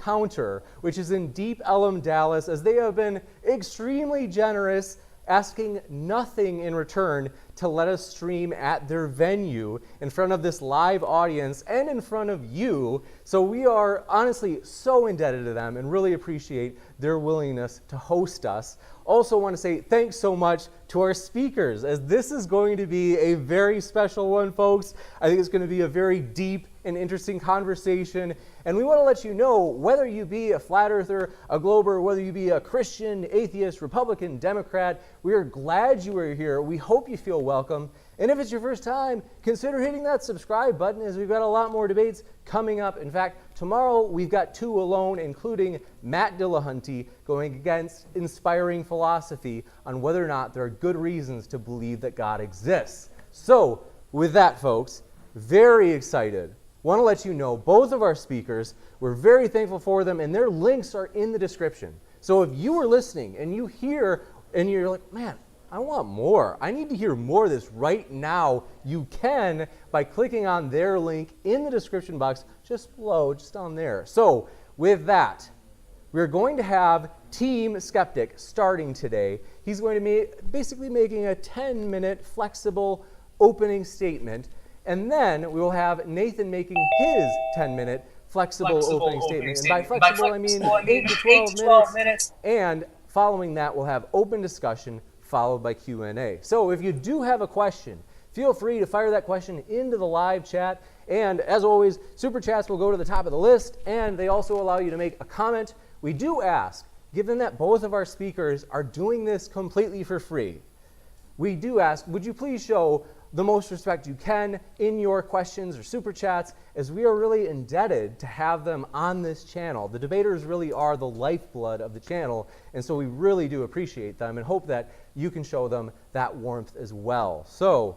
Encounter, which is in Deep Ellum, Dallas, as they have been extremely generous, asking nothing in return to let us stream at their venue in front of this live audience and in front of you. So we are honestly so indebted to them and really appreciate their willingness to host us. Also want to say thanks so much to our speakers, as this is going to be a very special one, folks. I think it's going to be a very deep and interesting conversation, and we want to let you know, whether you be a flat earther, a glober, whether you be a Christian, atheist, Republican, Democrat, we are glad you are here. We hope you feel welcome. And if it's your first time, consider hitting that subscribe button, as we've got a lot more debates coming up. In fact, tomorrow we've got two alone, including Matt Dillahunty going against inspiring philosophy on whether or not there are good reasons to believe that God exists. So with that, folks, very excited. Want to let you know both of our speakers, we're very thankful for them, and their links are in the description. So if you are listening and you hear and you're like, man, I want more, I need to hear more of this right now, you can by clicking on their link in the description box just below, just down there. So with that, we're going to have Team Skeptic starting today. He's going to be basically making a 10-minute flexible opening statement, and then we will have Nathan making his 10-minute flexible opening statement. And by flexible, I mean 8 to 12 minutes. And following that, we'll have open discussion followed by Q&A. So if you do have a question, feel free to fire that question into the live chat. And as always, super chats will go to the top of the list, and they also allow you to make a comment. We do ask, given that both of our speakers are doing this completely for free, we do ask, would you please show the most respect you can in your questions or super chats, as we are really indebted to have them on this channel. The debaters really are the lifeblood of the channel, and so we really do appreciate them and hope that you can show them that warmth as well. So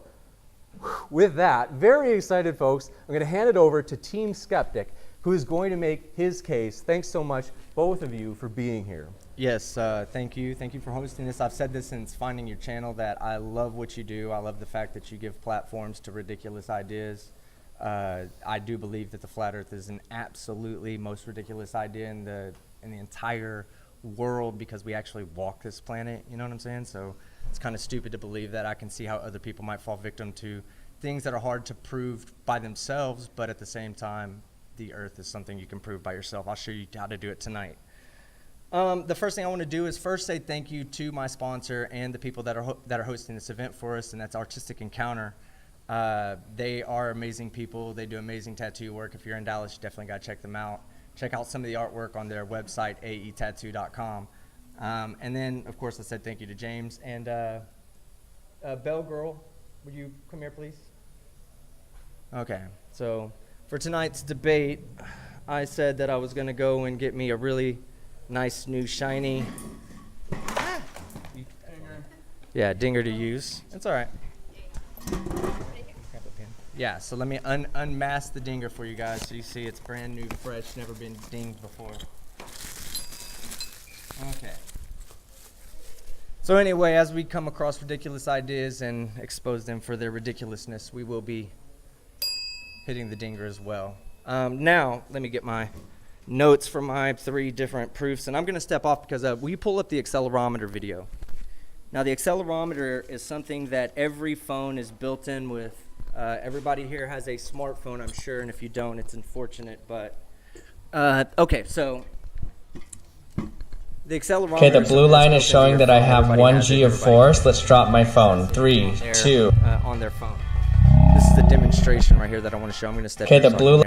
with that, very excited, folks, I'm going to hand it over to Team Skeptic, who is going to make his case. Thanks so much, both of you, for being here. Yes, thank you. Thank you for hosting this. I've said this since finding your channel, that I love what you do. I love the fact that you give platforms to ridiculous ideas. I do believe that the flat earth is an absolutely most ridiculous idea in the entire world, because we actually walk this planet, you know what I'm saying? So it's kind of stupid to believe that. I can see how other people might fall victim to things that are hard to prove by themselves, but at the same time, the earth is something you can prove by yourself. I'll show you how to do it tonight. The first thing I want to do is first say thank you to my sponsor and the people that are hosting this event for us, and that's Artistic Encounter. They are amazing people. They do amazing tattoo work. If you're in Dallas, you definitely got to check them out. Check out some of the artwork on their website, aetattoo.com. And then, of course, I said thank you to James. And Bell Girl, would you come here, please? Okay, so for tonight's debate, I said that I was going to go and get me a really nice new shiny dinger to use. It's all right. Yeah, so let me unmask the dinger for you guys so you see it's brand new, fresh, never been dinged before. Okay. So anyway, as we come across ridiculous ideas and expose them for their ridiculousness, we will be hitting the dinger as well. Now, let me get my notes for my 3 different proofs, and I'm going to step off because will you pull up the accelerometer video? Now, the accelerometer is something that every phone is built in with. Everybody here has a smartphone, I'm sure, and if you don't, it's unfortunate, but okay, so the accelerometer. Okay, the blue line is showing that I have 1G of force. Let's drop my phone. 3, 2. On their phone. This is the demonstration right here that I want to show. I'm going to step. Okay, the blue.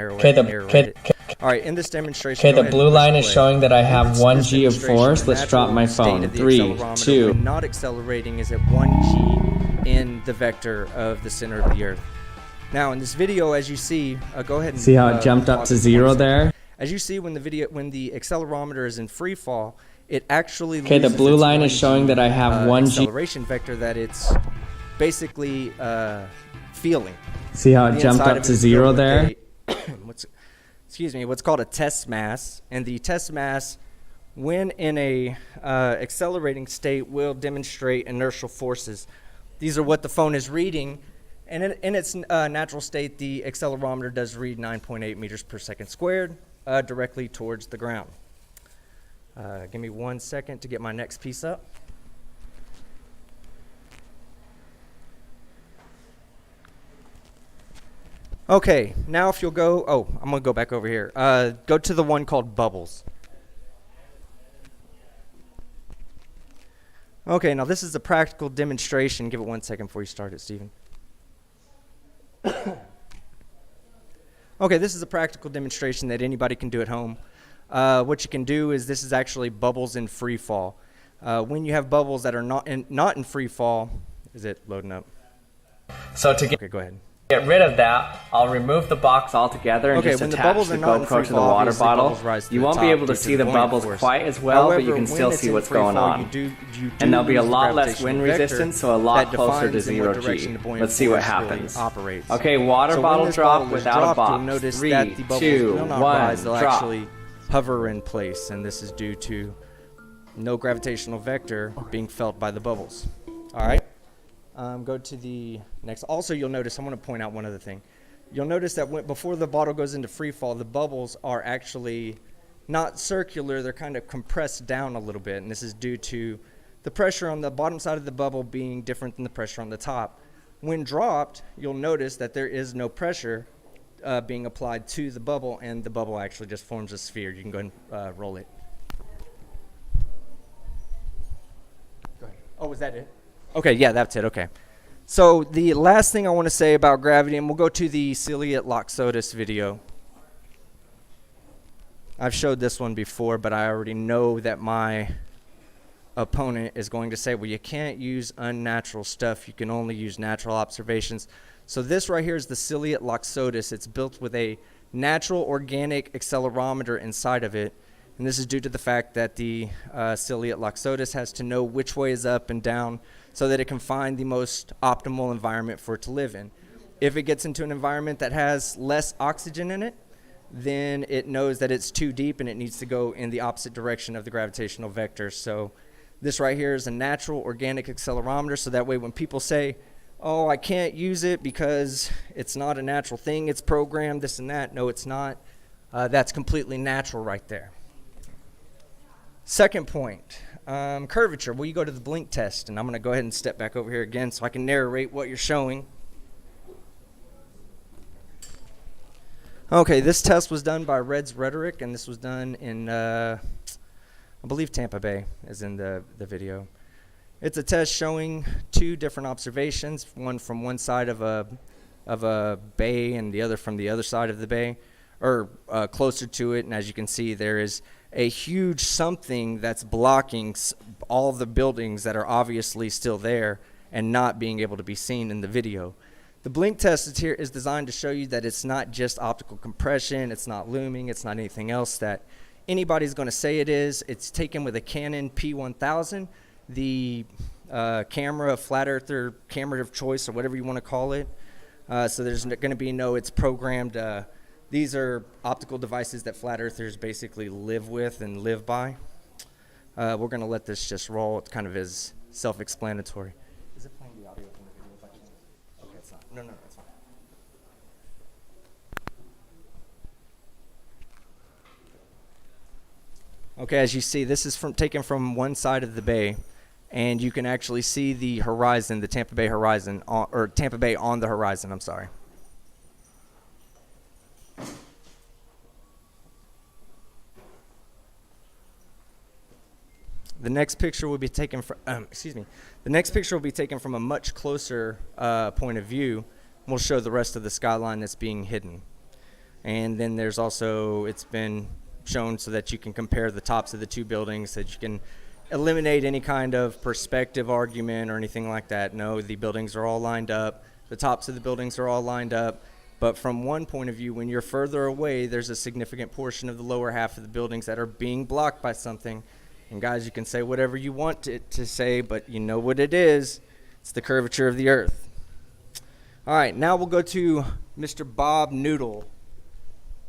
All right, in this demonstration. Okay, the blue line is showing that I have 1G of force. Let's drop my phone. 3, 2. When not accelerating is at 1G in the vector of the center of the Earth. Now, in this video, as you see, go ahead and see how it jumped up to 0 there. As you see, when the accelerometer is in free fall, it actually. Okay, the blue line is showing that I have 1G acceleration vector that it's basically feeling. See how it jumped up to 0 there? What's called a test mass, and the test mass, when in a accelerating state, will demonstrate inertial forces. These are what the phone is reading, and in its natural state, the accelerometer does read 9.8 meters per second squared. directly towards the ground. Give me 1 second to get my next piece up. Okay, now if you'll go, I'm going to go back over here. Go to the one called bubbles. Okay, now this is a practical demonstration. Give it 1 second before you start it, Stephen. Okay, this is a practical demonstration that anybody can do at home. What you can do is this is actually bubbles in free fall. When you have bubbles that are not in free fall, is it loading up? So to Okay, go ahead. get rid of that, I'll remove the box altogether and Okay, just when the attach bubbles the are not in GoPro free to the fall, water obviously bottle. bubbles rise to You the won't be top able to due see to the the bubbles buoyant force. quite as well, but you However, can still when it's see in what's free going fall, on. you do And there'll be a lose the lot less gravitational wind vector resistance, so a lot that closer to defines in zero what direction G. the buoyant Let's see what force really happens. operates. Okay, water So when bottle this drop bottle is without a dropped, box. You'll notice 3, that the bubbles 2, will not 1, rise. They'll drop. actually hover in place, and this is due to no gravitational vector being felt by the bubbles. All right. Go to the next. Also, you'll notice, I want to point out one other thing. You'll notice that before the bottle goes into free fall, the bubbles are actually not circular. They're kind of compressed down a little bit, and this is due to the pressure on the bottom side of the bubble being different than the pressure on the top. When dropped, you'll notice that there is no pressure being applied to the bubble, and the bubble actually just forms a sphere. You can go ahead and roll it. Go ahead. Oh, was that it? Okay, yeah, that's it. Okay. So the last thing I want to say about gravity, and we'll go to the ciliate loxodus video. I've showed this one before, but I already know that my opponent is going to say, well, you can't use unnatural stuff. You can only use natural observations. So this right here is the ciliate loxodus. It's built with a natural organic accelerometer inside of it. And this is due to the fact that the ciliate loxodus has to know which way is up and down so that it can find the most optimal environment for it to live in. If it gets into an environment that has less oxygen in it, then it knows that it's too deep and it needs to go in the opposite direction of the gravitational vector. So this right here is a natural organic accelerometer, so that way when people say, oh, I can't use it because it's not a natural thing, it's programmed, this and that. No, it's not. That's completely natural right there. Second point, curvature. Well, you go to the blink test, and I'm going to go ahead and step back over here again so I can narrate what you're showing. Okay, this test was done by Red's Rhetoric, and this was done in, I believe Tampa Bay is in the video. It's a test showing two different observations, one from one side of a bay and the other from the other side of the bay, or closer to it. And as you can see, there is a huge something that's blocking all the buildings that are obviously still there and not being able to be seen in the video. The blink test is designed to show you that it's not just optical compression, it's not looming, it's not anything else that anybody's going to say it is. It's taken with a Canon P1000, the camera, flat earther camera of choice, or whatever you want to call it. So there's going to be no, it's programmed. These are optical devices that flat earthers basically live with and live by. We're going to let this just roll. It kind of is self-explanatory. Is it playing the audio from the video by chance? Okay, it's not. No, it's fine. Okay, as you see, this is taken from one side of the bay, and you can actually see the horizon, the Tampa Bay horizon, or Tampa Bay on the horizon, I'm sorry. The next picture will be taken from, The next picture will be taken from a much closer point of view. We'll show the rest of the skyline that's being hidden. And then there's also, it's been shown so that you can compare the tops of the two buildings, so that you can eliminate any kind of perspective argument or anything like that. No, the buildings are all lined up. The tops of the buildings are all lined up. But from one point of view, when you're further away, there's a significant portion of the lower half of the buildings that are being blocked by something. And guys, you can say whatever you want it to say, but you know what it is. It's the curvature of the earth. All right, now we'll go to Mr. Bob Noodle.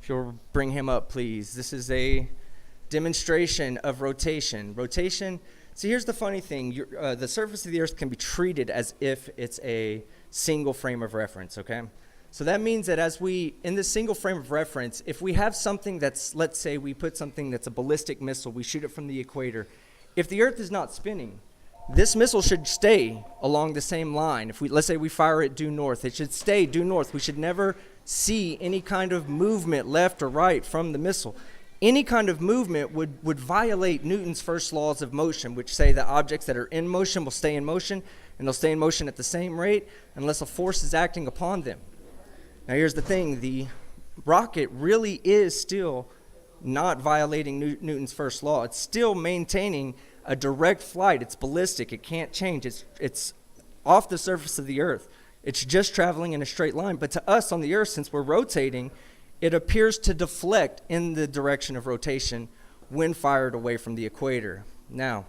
If you'll bring him up, please. This is a demonstration of rotation. Rotation, see, here's the funny thing. The surface of the earth can be treated as if it's a single frame of reference, okay? So that means that as we, in this single frame of reference, if we have something that's, let's say we put something that's a ballistic missile, we shoot it from the equator. If the Earth is not spinning, this missile should stay along the same line. If we, let's say we fire it due north, it should stay due north. We should never see any kind of movement left or right from the missile. Any kind of movement would violate Newton's first laws of motion, which say that objects that are in motion will stay in motion, and they'll stay in motion at the same rate unless a force is acting upon them. Now here's the thing, the rocket really is still not violating Newton's first law. It's still maintaining a direct flight. It's ballistic. It can't change. It's off the surface of the Earth. It's just traveling in a straight line. But to us on the Earth, since we're rotating, it appears to deflect in the direction of rotation when fired away from the equator. Now,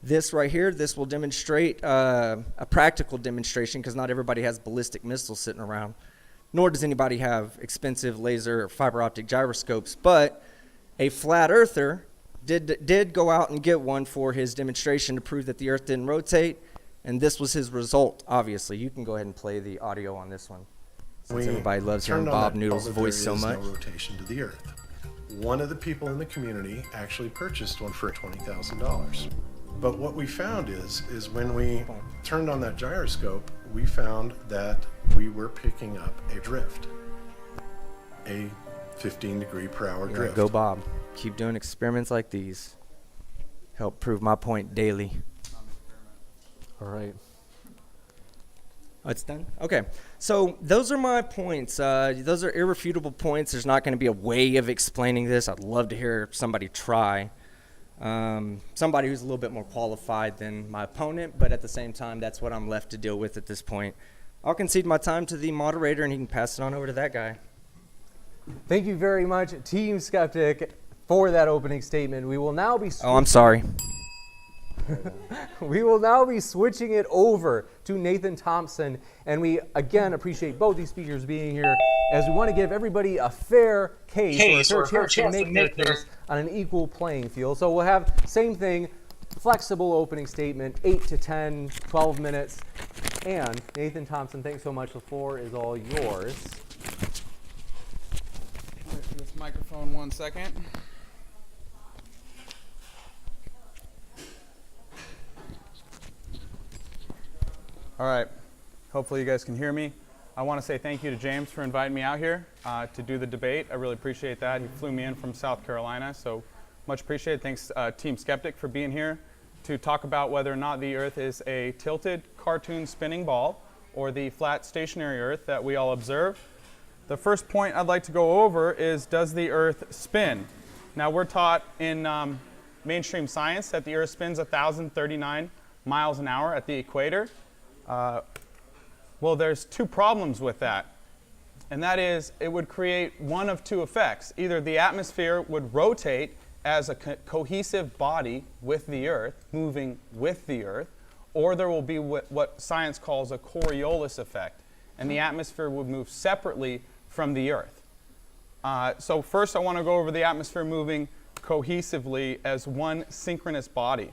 this right here, this will demonstrate a practical demonstration, because not everybody has ballistic missiles sitting around, nor does anybody have expensive laser or fiber optic gyroscopes. But a flat earther did go out and get one for his demonstration to prove that the Earth didn't rotate, and this was his result, obviously. You can go ahead and play the audio on this one, since everybody loves hearing Bob Noodle's voice so much. There is no rotation to the Earth. One of the people in the community actually purchased one for $20,000. But what we found is when we turned on that gyroscope, we found that we were picking up a drift, a 15-degree-per-hour drift. Go Bob. Keep doing experiments like these. Help prove my point daily. All right. Oh, it's done? Okay. So those are my points. Those are irrefutable points. There's not going to be a way of explaining this. I'd love to hear somebody try. Somebody who's a little bit more qualified than my opponent, but at the same time, that's what I'm left to deal with at this point. I'll concede my time to the moderator, and he can pass it on over to that guy. Thank you very much, Team Skeptic, for that opening statement. We will now be Oh, I'm sorry. we will now be switching it over to Nathan Thompson, and we again appreciate both these speakers being here, as we want to give everybody a fair case or a fair chance to make their case on an equal playing field. So we'll have same thing, flexible opening statement, 8 to 10, 12 minutes. And Nathan Thompson, thanks so much. The floor is all yours. This microphone 1 second. All right, hopefully you guys can hear me. I want to say thank you to James for inviting me out here to do the debate. I really appreciate that. He flew me in from South Carolina, so much appreciated. Thanks Team Skeptic for being here to talk about whether or not the Earth is a tilted cartoon spinning ball or the flat stationary Earth that we all observe. The first point I'd like to go over is, does the Earth spin? Now we're taught in mainstream science that the Earth spins 1,039 miles an hour at the equator. Well, there's two problems with that, and that is it would create one of two effects. Either the atmosphere would rotate as a cohesive body with the Earth, moving with the Earth, or there will be what science calls a Coriolis effect, and the atmosphere would move separately from the Earth. So first I want to go over the atmosphere moving cohesively as one synchronous body.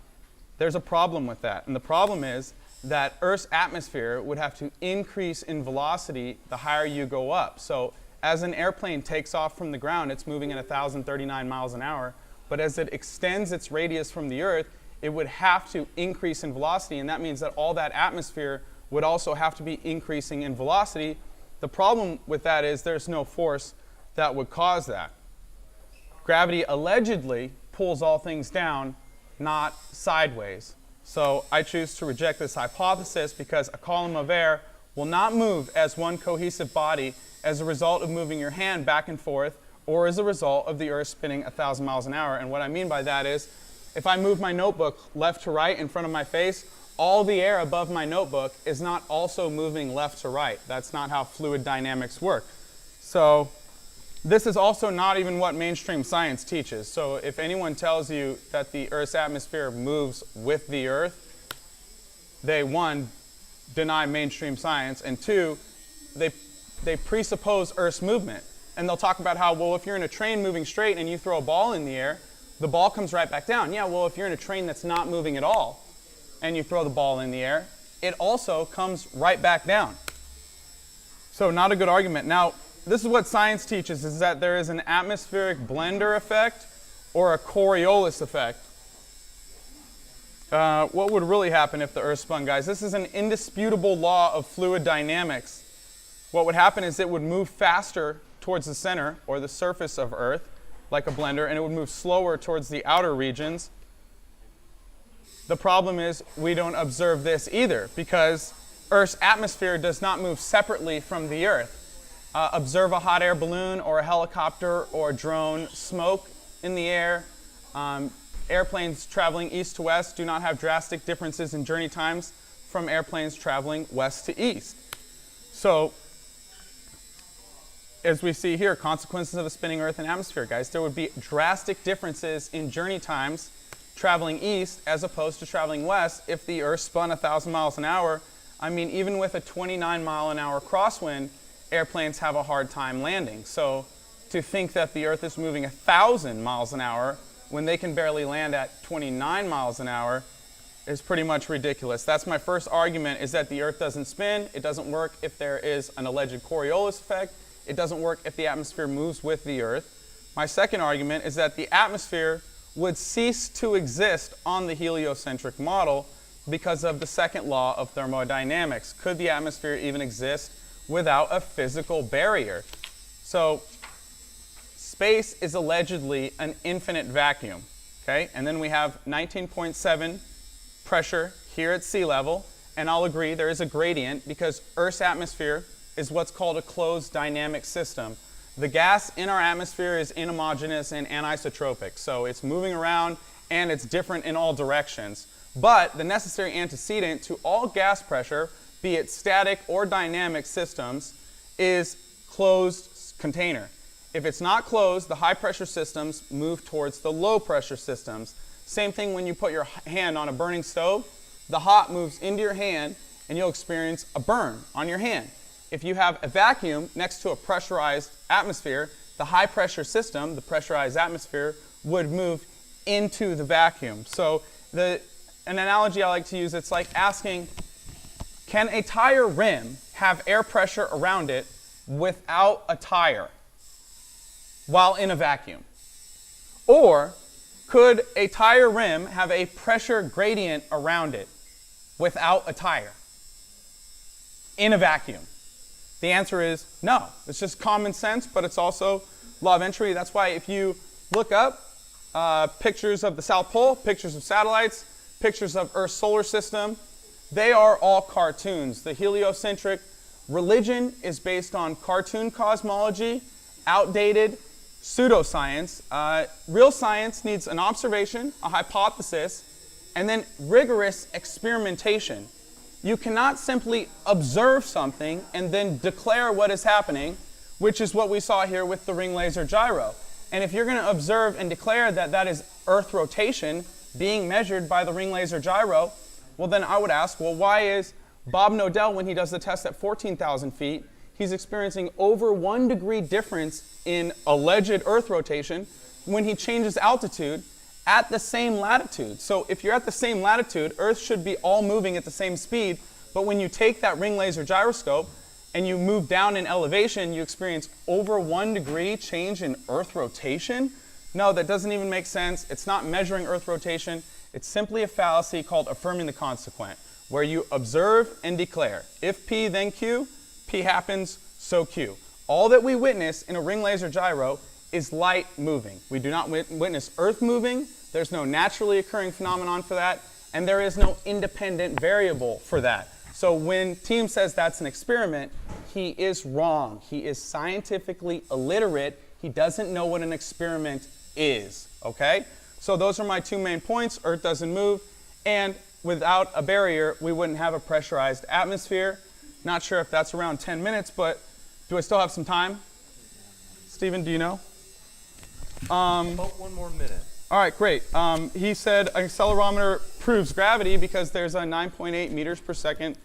There's a problem with that, and the problem is that Earth's atmosphere would have to increase in velocity the higher you go up. So as an airplane takes off from the ground, it's moving at 1,039 miles an hour, but as it extends its radius from the Earth, it would have to increase in velocity, and that means that all that atmosphere would also have to be increasing in velocity. The problem with that is there's no force that would cause that. Gravity allegedly pulls all things down, not sideways. So I choose to reject this hypothesis because a column of air will not move as one cohesive body as a result of moving your hand back and forth or as a result of the Earth spinning 1,000 miles an hour. And what I mean by that is if I move my notebook left to right in front of my face, all the air above my notebook is not also moving left to right. That's not how fluid dynamics work. So this is also not even what mainstream science teaches. So if anyone tells you that the Earth's atmosphere moves with the Earth, they, one, deny mainstream science, and two, they presuppose Earth's movement. And they'll talk about how, well, if you're in a train moving straight and you throw a ball in the air, the ball comes right back down. Yeah, well, if you're in a train that's not moving at all and you throw the ball in the air, it also comes right back down. So not a good argument. Now, this is what science teaches, is that there is an atmospheric blender effect or a Coriolis effect. What would really happen if the Earth spun, guys? This is an indisputable law of fluid dynamics. What would happen is it would move faster towards the center or the surface of Earth, like a blender, and it would move slower towards the outer regions. The problem is we don't observe this either, because Earth's atmosphere does not move separately from the Earth. Observe a hot air balloon or a helicopter or a drone, smoke in the air. Airplanes traveling east to west do not have drastic differences in journey times from airplanes traveling west to east. So, as we see here, consequences of a spinning Earth and atmosphere, guys, there would be drastic differences in journey times traveling east as opposed to traveling west if the Earth spun 1,000 miles an hour. I mean, even with a 29-mile-an-hour crosswind, airplanes have a hard time landing. So to think that the Earth is moving 1,000 miles an hour when they can barely land at 29 miles an hour is pretty much ridiculous. That's my first argument, is that the Earth doesn't spin. It doesn't work if there is an alleged Coriolis effect. It doesn't work if the atmosphere moves with the Earth. My second argument is that the atmosphere would cease to exist on the heliocentric model because of the second law of thermodynamics. Could the atmosphere even exist without a physical barrier? So space is allegedly an infinite vacuum, okay? And then we have 19.7 pressure here at sea level, and I'll agree there is a gradient because Earth's atmosphere is what's called a closed dynamic system. The gas in our atmosphere is inhomogeneous and anisotropic, so it's moving around and it's different in all directions. But the necessary antecedent to all gas pressure, be it static or dynamic systems, is closed container. If it's not closed, the high pressure systems move towards the low pressure systems. Same thing when you put your hand on a burning stove. The hot moves into your hand and you'll experience a burn on your hand. If you have a vacuum next to a pressurized atmosphere, the high pressure system, the pressurized atmosphere, would move into the vacuum. So an analogy I like to use, it's like asking, can a tire rim have air pressure around it without a tire while in a vacuum? Or could a tire rim have a pressure gradient around it without a tire in a vacuum? The answer is no. It's just common sense, but it's also law of entropy. That's why if you look up pictures of the South Pole, pictures of satellites, pictures of Earth's solar system, they are all cartoons. The heliocentric religion is based on cartoon cosmology, outdated pseudoscience. Real science needs an observation, a hypothesis, and then rigorous experimentation. You cannot simply observe something and then declare what is happening, which is what we saw here with the ring laser gyro. And if you're going to observe and declare that that is Earth rotation being measured by the ring laser gyro, well then I would ask, well, why is Bob Nodell, when he does the test at 14,000 feet, he's experiencing over 1 degree difference in alleged Earth rotation when he changes altitude at the same latitude? So if you're at the same latitude, Earth should be all moving at the same speed, but when you take that ring laser gyroscope and you move down in elevation, you experience over 1 degree change in Earth rotation? No, that doesn't even make sense. It's not measuring Earth rotation. It's simply a fallacy called affirming the consequent, where you observe and declare. If P, then Q, P happens, so Q. All that we witness in a ring laser gyro is light moving. We do not witness Earth moving. There's no naturally occurring phenomenon for that, and there is no independent variable for that. So when Team says that's an experiment, he is wrong. He is scientifically illiterate. He doesn't know what an experiment is, okay? So those are my 2 main points. Earth doesn't move, and without a barrier, we wouldn't have a pressurized atmosphere. Not sure if that's around 10 minutes, but do I still have some time? Stephen, do you know? About 1 more minute. All right, great. He said an accelerometer proves gravity because there's a 9.8 meters per second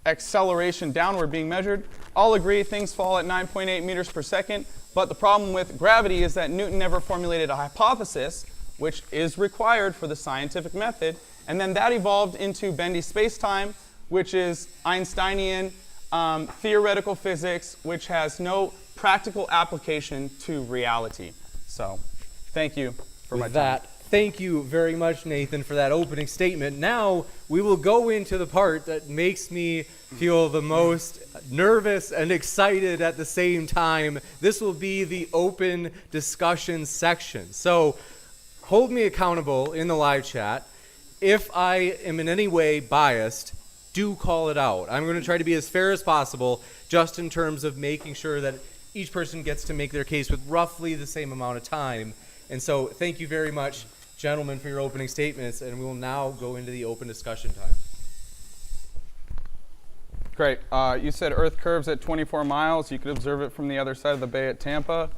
acceleration downward being measured. I'll agree things fall at 9.8 meters per second, but the problem with gravity is that Newton never formulated a hypothesis, which is required for the scientific method, and then that evolved into bendy space-time, which is Einsteinian theoretical physics, which has no practical application to reality. So, thank you for my With time. that, thank you very much, Nathan, for that opening statement. Now we will go into the part that makes me feel the most nervous and excited at the same time. This will be the open discussion section. So hold me accountable in the live chat. If I am in any way biased, do call it out. I'm going to try to be as fair as possible, just in terms of making sure that each person gets to make their case with roughly the same amount of time. And so thank you very much, gentlemen, for your opening statements, and we will now go into the open discussion time. Great. You said Earth curves at 24 miles. You could observe it from the other side of the bay at Tampa.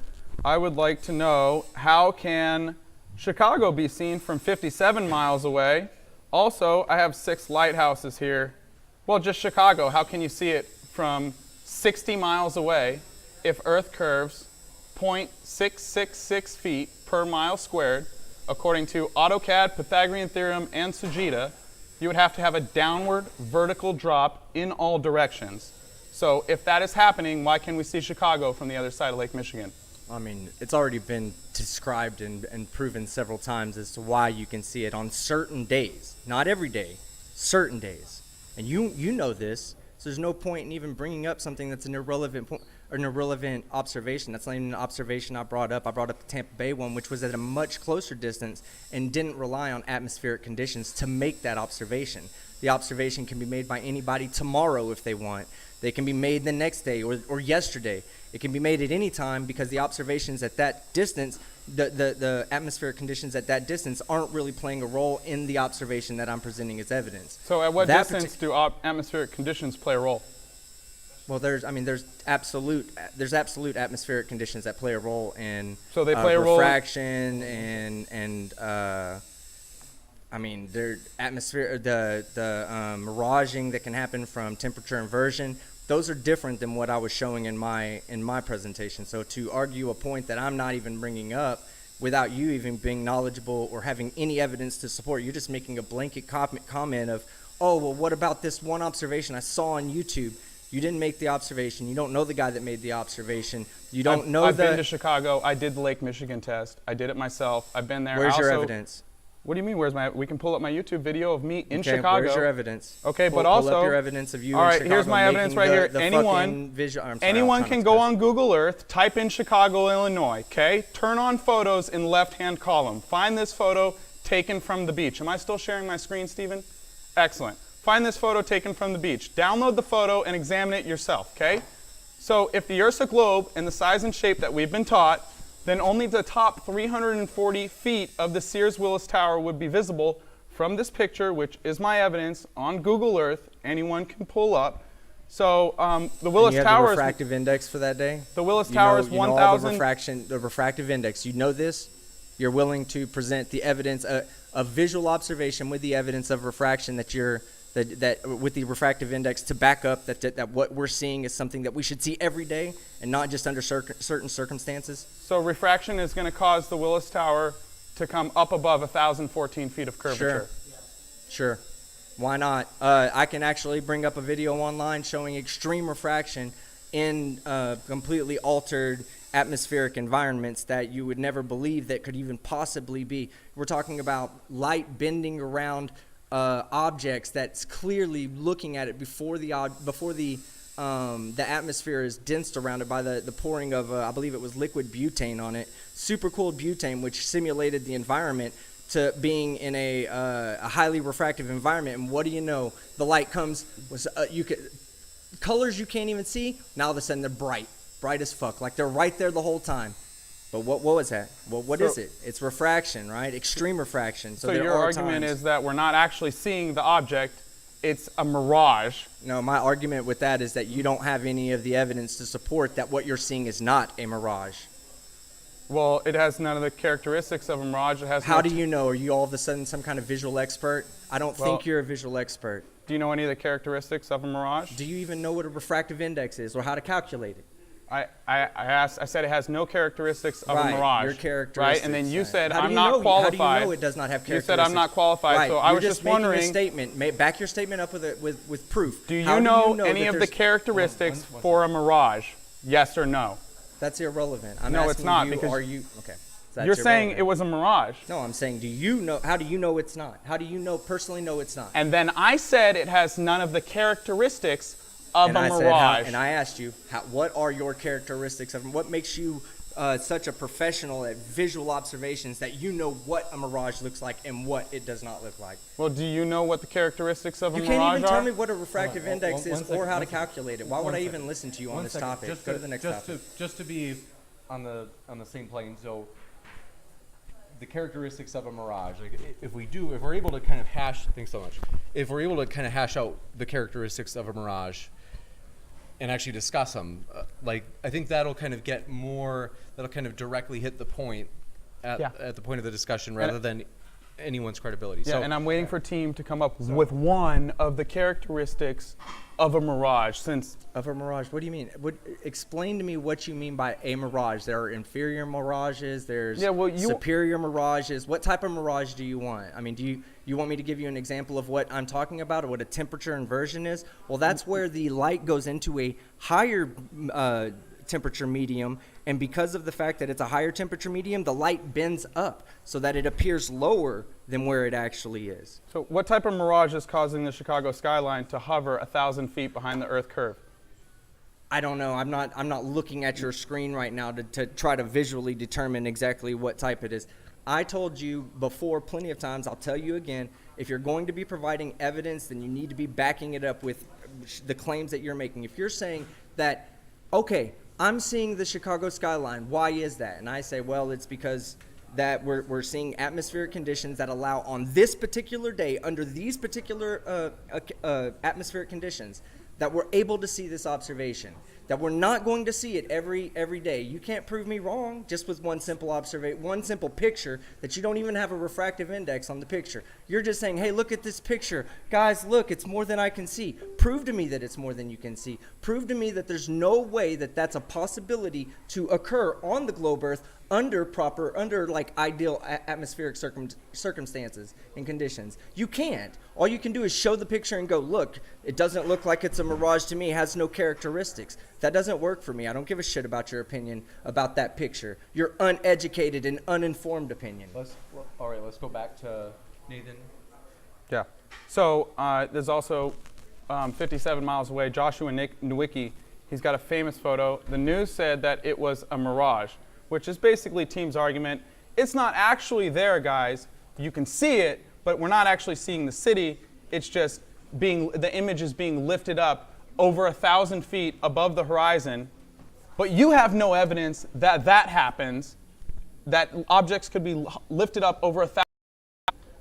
I would like to know, how can Chicago be seen from 57 miles away? Also, I have 6 lighthouses here. Well, just Chicago. How can you see it from 60 miles away if Earth curves 0.666 feet per mile squared? According to AutoCAD, Pythagorean theorem, and Sujita, you would have to have a downward vertical drop in all directions. So if that is happening, why can we see Chicago from the other side of Lake Michigan? I mean, it's already been described and proven several times as to why you can see it on certain days. Not every day, certain days. And you know this, so there's no point in even bringing up something that's an irrelevant point, or an irrelevant observation. That's not even an observation I brought up. I brought up the Tampa Bay one, which was at a much closer distance and didn't rely on atmospheric conditions to make that observation. The observation can be made by anybody tomorrow if they want. They can be made the next day or yesterday. It can be made at any time, because the observations at that distance, the atmospheric conditions at that distance aren't really playing a role in the observation that I'm presenting as evidence. So at what That distance do atmospheric conditions play a role? Well, there's absolute atmospheric conditions that play a role in So they play a role in refraction and I mean, the miraging that can happen from temperature inversion. Those are different than what I was showing in my presentation. So to argue a point that I'm not even bringing up without you even being knowledgeable or having any evidence to support, you're just making a blanket comment of, oh, well, what about this one observation I saw on YouTube? You didn't make the observation. You don't know the guy that made the observation. You don't know I've been to Chicago. I did the Lake Michigan test. I did it myself. I've been there. Where's your evidence? What do you mean? We can pull up my YouTube video of me in Chicago. Where's your evidence? Okay, pull but also, up your evidence of you all in right, Chicago. here's my evidence right here. Anyone can go on Google Earth, type in Chicago, Illinois, okay? Turn on photos in the left-hand column. Find this photo taken from the beach. Am I still sharing my screen, Stephen? Excellent. Find this photo taken from the beach. Download the photo and examine it yourself, okay? So if the Earth's a globe in the size and shape that we've been taught, then only the top 340 feet of the Sears Willis Tower would be visible from this picture, which is my evidence on Google Earth. Anyone can pull up. So the Willis Tower the refractive index for that day. The Willis Tower is 1,000. The refractive index. You know this. You're willing to present the evidence, a visual observation with the evidence of refraction that with the refractive index to back up that what we're seeing is something that we should see every day and not just under certain circumstances. So refraction is going to cause the Willis Tower to come up above 1,014 feet of curvature. Sure. Why not? I can actually bring up a video online showing extreme refraction in completely altered atmospheric environments that you would never believe that could even possibly be. We're talking about light bending around objects that's clearly looking at it before the atmosphere is densed around it by the pouring of I believe it was liquid butane on it, supercooled butane, which simulated the environment to being in a highly refractive environment. And what do you know? The light comes colors you can't even see. Now all of a sudden they're bright as fuck, like they're right there the whole time. But what was that? Well, what is it? It's refraction, right? Extreme refraction. So your argument is that we're not actually seeing the object, it's a mirage. No, my argument with that is that you don't have any of the evidence to support that what you're seeing is not a mirage. Well, it has none of the characteristics of a mirage. It has. How do you know? Are you all of a sudden some kind of visual expert? I don't think you're a visual expert. Do you know any of the characteristics of a mirage? Do you even know what a refractive index is or how to calculate it? I said it has no characteristics of Right, a mirage. your characteristics. Right, and then you said How do I'm you not know- qualified. How do you know it does not have You characteristics? said I'm not qualified, Right. so I You're was just making wondering. a statement. Back your statement up with proof. Do you How know that any of the there's- characteristics for a mirage? Yes or no? That's irrelevant. I'm No, it's asking not, you, because are you okay? That's You're saying irrelevant. it was a mirage. No, I'm saying, do you know? How do you know it's not? How do you know personally know it's not? And then I said it has none of the characteristics of And a I mirage. said, and I asked you, what are your characteristics of what makes you such a professional at visual observations that you know what a mirage looks like and what it does not look like? Well, do you know what the characteristics of a You mirage can't even are? tell me what a refractive index one is second, or how to one second. calculate it. Why would I even listen to you on One this second. topic? Just Go to the next topic. Just to be on the same plane. So the characteristics of a mirage, like if we're able to kind of hash, thanks so much. If we're able to kind of hash out the characteristics of a mirage and actually discuss them, like I think that'll kind of directly hit the point at the point of the discussion rather than anyone's credibility. Yeah, So and I'm waiting for team to come up with one of the characteristics of a mirage, since Of a mirage, what do you mean? Explain to me what you mean by a mirage. There are inferior mirages. There's superior mirages. What type of mirage do you want? I mean, do you want me to give you an example of what I'm talking about, or what a temperature inversion is? Well, that's where the light goes into a higher temperature medium, and because of the fact that it's a higher temperature medium, the light bends up so that it appears lower than where it actually is. So what type of mirage is causing the Chicago skyline to hover 1,000 feet behind the Earth curve? I don't know. I'm not looking at your screen right now to try to visually determine exactly what type it is. I told you before plenty of times, I'll tell you again, if you're going to be providing evidence, then you need to be backing it up with the claims that you're making. If you're saying that, okay, I'm seeing the Chicago skyline, why is that? And I say, well, it's because that we're seeing atmospheric conditions that allow on this particular day, under these particular atmospheric conditions, that we're able to see this observation, that we're not going to see it every day. You can't prove me wrong just with one simple picture that you don't even have a refractive index on the picture. You're just saying, hey, look at this picture. Guys, look, it's more than I can see. Prove to me that it's more than you can see. Prove to me that there's no way that that's a possibility to occur on the globe Earth under like ideal atmospheric circumstances and conditions. You can't. All you can do is show the picture and go, look, it doesn't look like it's a mirage to me, it has no characteristics. That doesn't work for me. I don't give a shit about your opinion about that picture. Your uneducated and uninformed opinion. all right, let's go back to Nathan. Yeah. So there's also 57 miles away, Joshua Nowicki. He's got a famous photo. The news said that it was a mirage, which is basically team's argument. It's not actually there, guys. You can see it, but we're not actually seeing the city. It's just the image is being lifted up over 1,000 feet above the horizon. But you have no evidence that that happens, that objects could be lifted up over 1,000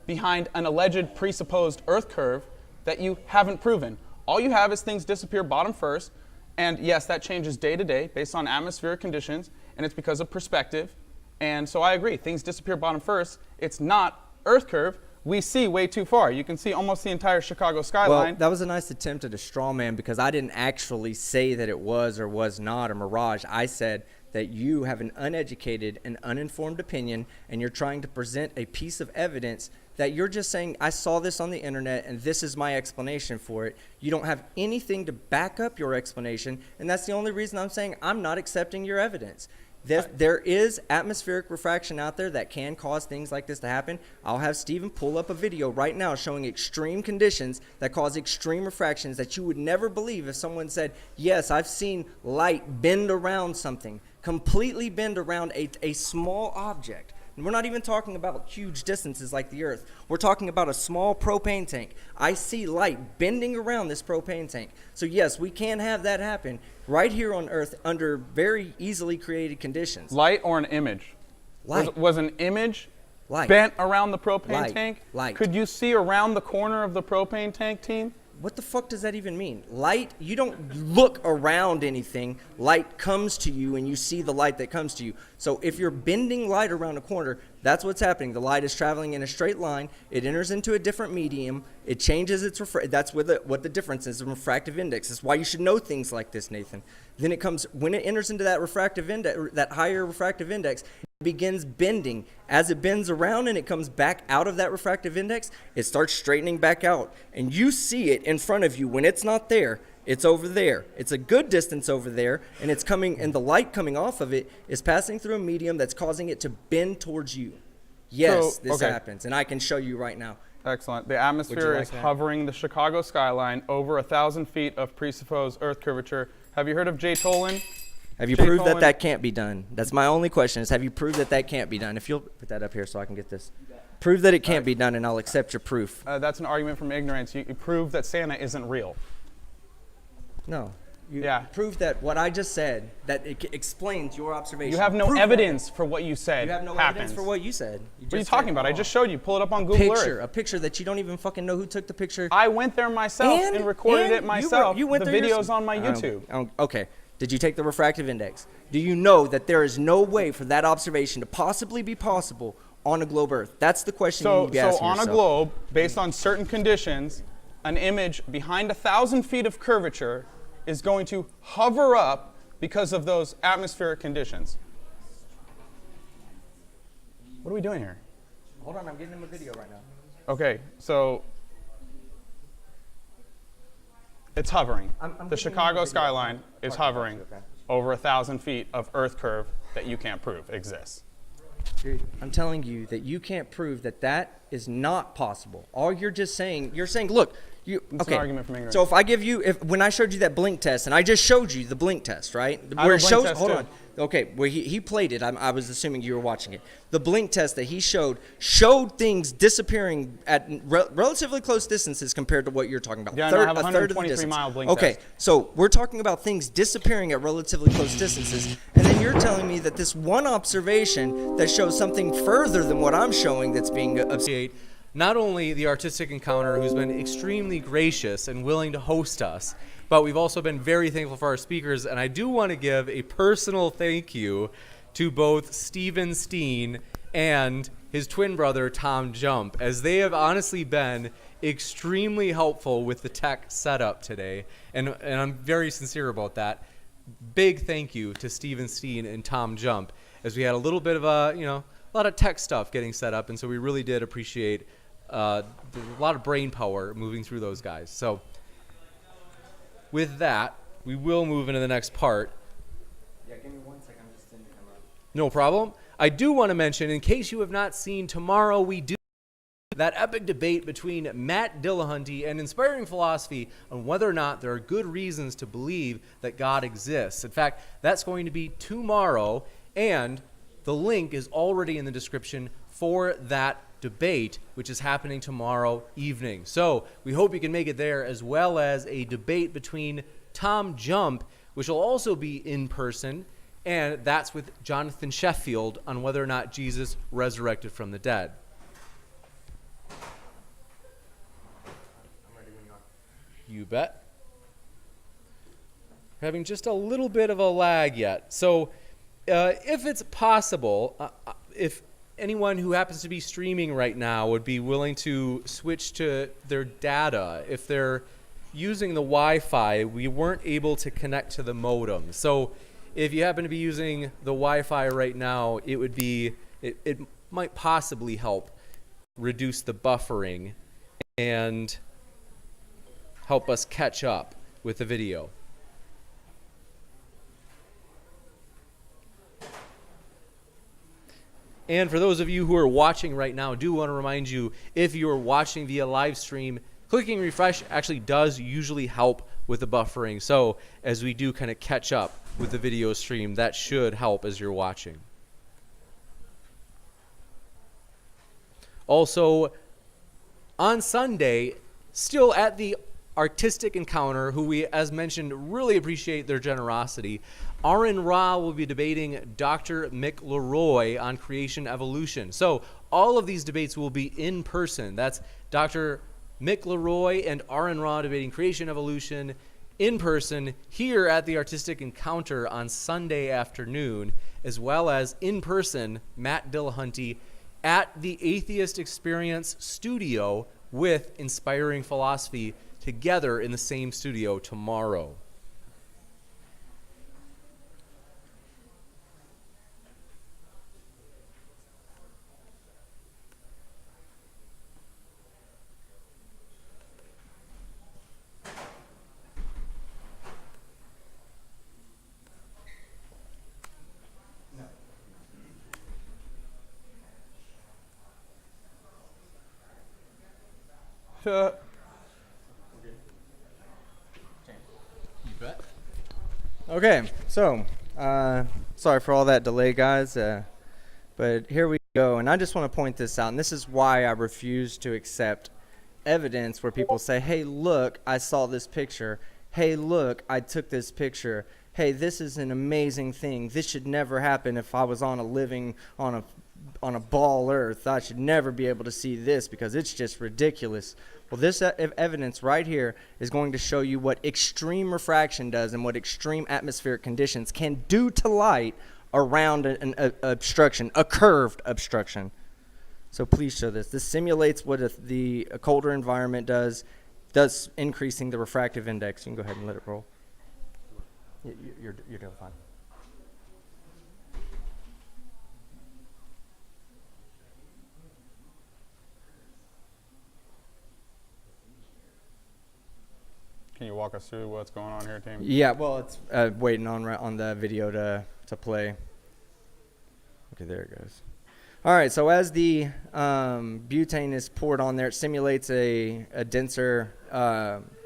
behind an alleged presupposed Earth curve that you haven't proven. All you have is things disappear bottom first, and yes, that changes day to day based on atmospheric conditions, and it's because of perspective. And so I agree, things disappear bottom first. It's not Earth curve. We see way too far. You can see almost the entire Chicago skyline. Well, that was a nice attempt at a straw man, because I didn't actually say that it was or was not a mirage. I said that you have an uneducated and uninformed opinion, and you're trying to present a piece of evidence that you're just saying, I saw this on the internet and this is my explanation for it. You don't have anything to back up your explanation, and that's the only reason I'm saying I'm not accepting your evidence. There is atmospheric refraction out there that can cause things like this to happen. I'll have Steven pull up a video right now showing extreme conditions that cause extreme refractions that you would never believe if someone said, yes, I've seen light bend around something, completely bend around a small object. And we're not even talking about huge distances like the Earth. We're talking about a small propane tank. I see light bending around this propane tank. So yes, we can have that happen right here on Earth under very easily created conditions. Light or an image? Light. Was an image Light. bent around the propane Light. tank? Light. Could you see around the corner of the propane tank, team? What the fuck does that even mean? Light, you don't look around anything. Light comes to you and you see the light that comes to you. So if you're bending light around a corner, That's what's happening. The light is traveling in a straight line. It enters into a different medium. It changes its that's what the difference is, the refractive index. That's why you should know things like this, Nathan. Then it comes, when it enters into that refractive index, that higher refractive index, it begins bending. As it bends around and it comes back out of that refractive index, it starts straightening back out. And you see it in front of you. When it's not there, it's over there. It's a good distance over there, and it's coming, and the light coming off of it is passing through a medium that's causing it to bend towards you. Yes, this happens, and I can show you right now. Excellent. The atmosphere is hovering the Chicago skyline over 1,000 feet of presupposed Earth curvature. Have you heard of Jay Tolan? Have you proved that that can't be done? That's my only question is, have you proved that that can't be done? If you'll put that up here so I can get this. Prove that it can't be done, and I'll accept your proof. That's an argument from ignorance. You prove that Santa isn't real. No. You prove that what I just said, that it explains your observation. You have no evidence for what you said. You have no happens. evidence for what you said. What are you talking about? I just showed you. Pull it up on Google Earth. A picture that you don't even fucking know who took the picture. I went there myself and recorded it myself. You went the there video's on my YouTube. Okay. Did you take the refractive index? Do you know that there is no way for that observation to possibly be possible on a globe Earth? That's the question you need to be asking yourself. So on a globe, based on certain conditions, an image behind 1,000 feet of curvature is going to hover up because of those atmospheric conditions. What are we doing here? Hold on, I'm getting him a video right now. Okay, so it's hovering. The Chicago skyline is hovering over 1,000 feet of Earth curve that you can't prove exists. Dude, I'm telling you that you can't prove that that is not possible. All you're just saying, look, It's an argument from ignorance. So if I give you, when I showed you that blink test, and I just showed you the blink test, right? Where it shows, hold on. Okay, where he played it, I was assuming you were watching it. The blink test that he showed things disappearing at relatively close distances compared to what you're talking about. Yeah, I have a 123-mile blink test. Okay, so we're talking about things disappearing at relatively close distances, and then you're telling me that this one observation that shows something further than what I'm showing that's being observed. Not only the Artistic Encounter, who's been extremely gracious and willing to host us, but we've also been very thankful for our speakers. And I do want to give a personal thank you to both Steven Steen and his twin brother, Tom Jump, as they have honestly been extremely helpful with the tech setup today. And I'm very sincere about that. Big thank you to Steven Steen and Tom Jump, as we had a little bit of a lot of tech stuff getting set up. And so we really did appreciate a lot of brain power moving through those guys. So with that, we will move into the next part. Yeah, give me 1 second. I'm just sending them up. No problem. I do want to mention, in case you have not seen, tomorrow we do that epic debate between Matt Dillahunty and Inspiring Philosophy on whether or not there are good reasons to believe that God exists. In fact, that's going to be tomorrow, and the link is already in the description for that debate, which is happening tomorrow evening. So we hope you can make it there, as well as a debate between Tom Jump, which will also be in person, and that's with Jonathan Sheffield on whether or not Jesus resurrected from the dead. I'm ready when you are. You bet. Having just a little bit of a lag yet. So if it's possible, if anyone who happens to be streaming right now would be willing to switch to their data. If they're using the Wi-Fi, we weren't able to connect to the modem. So if you happen to be using the Wi-Fi right now, it might possibly help reduce the buffering and help us catch up with the video. And for those of you who are watching right now, I do want to remind you, if you are watching via live stream, clicking refresh actually does usually help with the buffering. So as we do kind of catch up with the video stream, that should help as you're watching. Also, on Sunday, still at the Artistic Encounter, who we, as mentioned, really appreciate their generosity, Aaron Ra will be debating Dr. Mick Leroy on creation evolution. So all of these debates will be in person. That's Dr. Mick Leroy and Aaron Ra debating creation evolution in person here at the Artistic Encounter on Sunday afternoon, as well as in person Matt Dillahunty at the Atheist Experience studio with Inspiring Philosophy together in the same studio tomorrow. Okay, so sorry for all that delay, guys, but here we go. And I just want to point this out, and this is why I refuse to accept evidence where people say, hey, look, I saw this picture. Hey, look, I took this picture. Hey, this is an amazing thing. This should never happen if I was on a ball earth. I should never be able to see this because it's just ridiculous. Well, this evidence right here is going to show you what extreme refraction does and what extreme atmospheric conditions can do to light around an obstruction, a curved obstruction. So please show this. This simulates what a colder environment does, thus increasing the refractive index. You can go ahead and let it roll. You're doing fine. Can you walk us through what's going on here, team? Yeah, well, it's waiting on the video to play. Okay, there it goes. All right, so as the butane is poured on there, it simulates a denser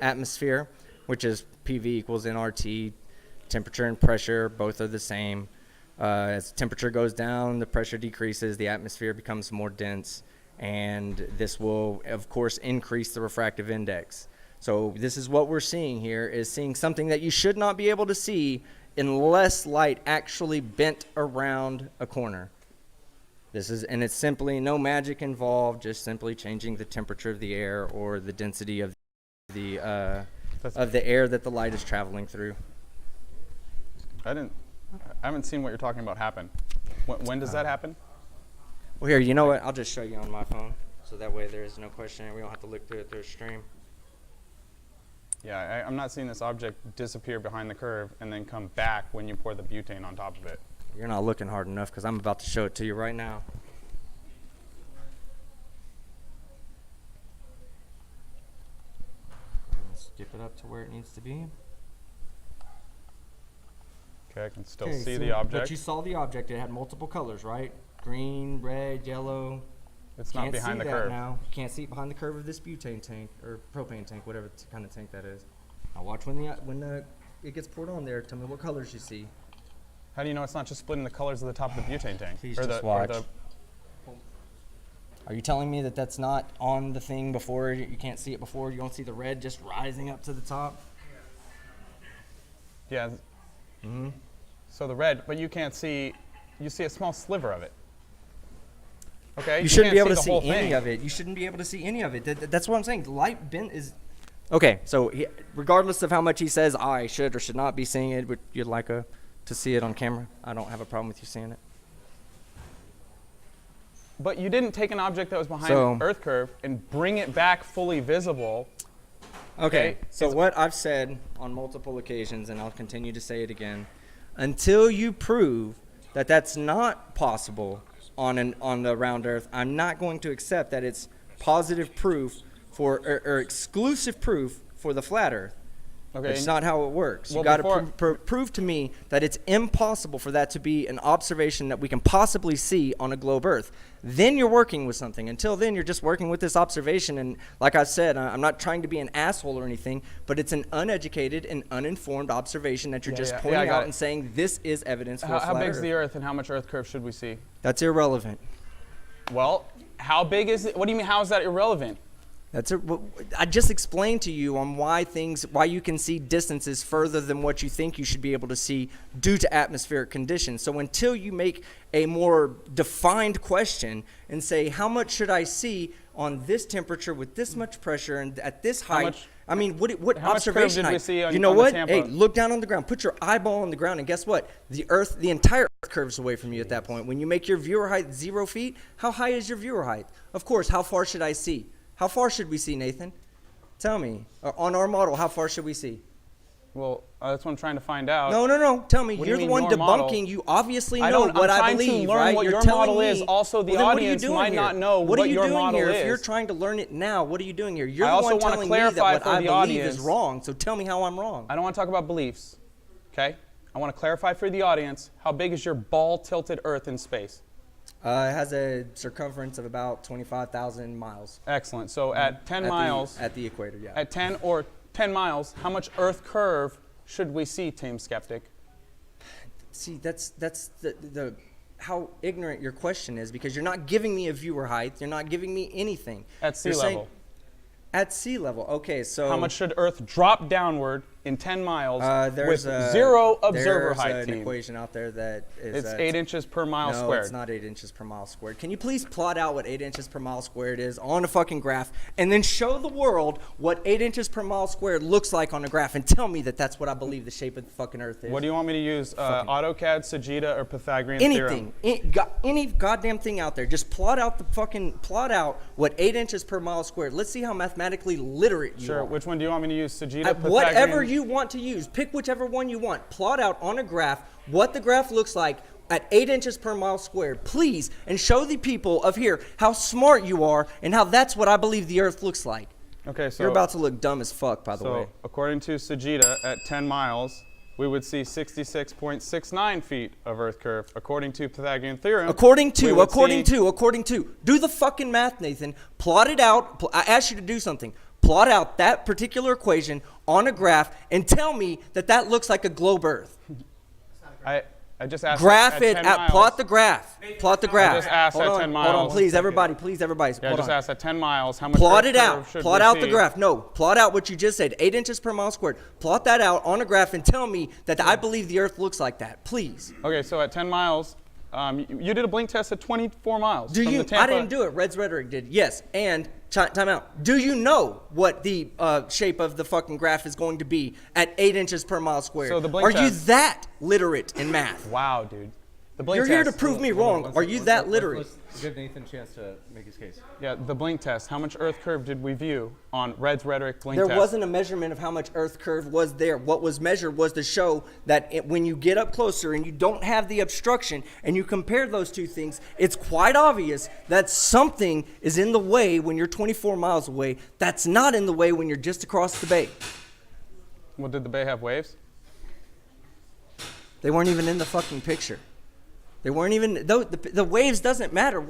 atmosphere, which is PV equals nRT. Temperature and pressure, both are the same. As temperature goes down, the pressure decreases, the atmosphere becomes more dense, and this will, of course, increase the refractive index. So this is what we're seeing here, is seeing something that you should not be able to see unless light actually bent around a corner. And it's simply no magic involved, just simply changing the temperature of the air or the density of the air that the light is traveling through. I haven't seen what you're talking about happen. When does that happen? Well, here, you know what? I'll just show you on my phone, so that way there is no question and we don't have to look through it through a stream. Yeah, I'm not seeing this object disappear behind the curve and then come back when you pour the butane on top of it. You're not looking hard enough because I'm about to show it to you right now. Skip it up to where it needs to be. Okay, I can still see the object. But you saw the object. It had multiple colors, right? Green, red, yellow. It's not behind the curve. Now. You can't see it behind the curve of this butane tank or propane tank, whatever kind of tank that is. Now watch when it gets poured on there. Tell me what colors you see. How do you know it's not just splitting the colors of the top of the butane tank? Please just watch. Are you telling me that that's not on the thing before? You can't see it before? You don't see the red just rising up to the top? Yeah. Mm-hmm. So the red, but you can't see, you see a small sliver of it. Okay? You shouldn't be able to see any of it. You shouldn't be able to see any of it. That's what I'm saying. Light bent is... Okay, so regardless of how much he says I should or should not be seeing it, would you like to see it on camera? I don't have a problem with you seeing it. But you didn't take an object that was behind Earth curve and bring it back fully visible. Okay, so what I've said on multiple occasions, and I'll continue to say it again, until you prove that that's not possible on the round Earth, I'm not going to accept that it's positive proof or exclusive proof for the flat Earth. Okay. It's not how it works. Well, you got to prove to me that it's impossible for that to be an observation that we can possibly see on a globe Earth. Then you're working with something. Until then, you're just working with this observation. And like I said, I'm not trying to be an asshole or anything, but it's an uneducated and uninformed observation that you're just pointing out and saying this is evidence for a flat Earth. How big is the Earth and how much Earth curve should we see? That's irrelevant. Well, how big is it? What do you mean, how is that irrelevant? I just explained to you on why you can see distances further than what you think you should be able to see due to atmospheric conditions. So until you make a more defined question and say, how much should I see on this temperature with this much pressure and at this height. much- I mean, what how much curve observation did we height? see on- you know on the what? Tampa? Hey, look down on the ground. Put your eyeball on the ground, and guess what? The Earth, the entire Earth curves away from you at that point. When you make your viewer height 0 feet, how high is your viewer height? Of course, how far should I see? How far should we see, Nathan? Tell me. On our model, how far should we see? Well, that's what I'm trying to find out. No. Tell me. What do You're you the mean one your model? debunking. You obviously I know don't- what I'm I trying to believe, learn right? what You're your telling model me. is. Also, the Well, then what are audience you doing might here? not know what are what you your doing model here? If you're is. trying to learn it now, what are you doing here? You're I the also one wanna telling me that clarify what for I the believe audience. is wrong. So tell me how I'm wrong. I don't want to talk about beliefs, okay? I want to clarify for the audience, how big is your ball-tilted Earth in space? It has a circumference of about 25,000 miles. Excellent. So at 10 miles, At the equator, yeah. at 10 miles, how much Earth curve should we see, Team Skeptic? See, that's the how ignorant your question is, because you're not giving me a viewer height. You're not giving me anything. At sea You're saying- level. At sea level. Okay, so How much should Earth drop downward in 10 miles there's with 0 observer there's height, an team? equation out there that is It's 8 inches per mile no, squared. it's not 8 inches per mile squared. Can you please plot out what 8 inches per mile squared is on a fucking graph, and then show the world what 8 inches per mile squared looks like on a graph, and tell me that that's what I believe the shape of the fucking Earth is? What do you want me to use, AutoCAD, Sagitta, or Pythagorean theorem? Anything, any goddamn thing out there. Just plot out what 8 inches per mile squared. Let's see how mathematically literate you Sure. are. Which one do you want me to use, Sagitta, Pythagorean? Whatever you want to use. Pick whichever one you want. Plot out on a graph what the graph looks like at 8 inches per mile squared, please, and show the people of here how smart you are and how that's what I believe the Earth looks like. Okay, so You're about to look dumb as fuck, by the way. So according to Sagitta, at 10 miles, we would see 66.69 feet of Earth curve. According to Pythagorean theorem, According we to, would see- do the fucking math, Nathan. Plot it out. I asked you to do something. Plot out that particular equation on a graph and tell me that that looks like a globe Earth. I just asked. Graph at it 10 out. miles. Plot the graph. Plot the graph. I just asked Hold at on, 10 Hold on, miles. please, everybody. Please, everybody. Yeah, I Hold just on. asked at 10 miles how much Plot Earth it out. curve should Plot we out the see? graph. No, plot out what you just said. 8 inches per mile squared. Plot that out on a graph and tell me that I believe the Earth looks like that. Please. Okay, so at 10 miles, you did a blink test at 24 miles. Do from you? the Tampa. I didn't do it. Red's Rhetoric did. Yes. And time out. Do you know what the shape of the fucking graph is going to be at 8 inches per mile squared? So the blink Are you test- that literate in math? Wow, dude. The blink You're here to test. prove me wrong. Are you that literate? Let's give Nathan a chance to make his case. Yeah, the blink test. How much Earth curve did we view on Red's Rhetoric blink There test? wasn't a measurement of how much Earth curve was there. What was measured was to show that when you get up closer and you don't have the obstruction and you compare those two things, it's quite obvious that something is in the way when you're 24 miles away. That's not in the way when you're just across the bay. Well, did the bay have waves? They weren't even in the fucking picture. They weren't even, the waves doesn't matter.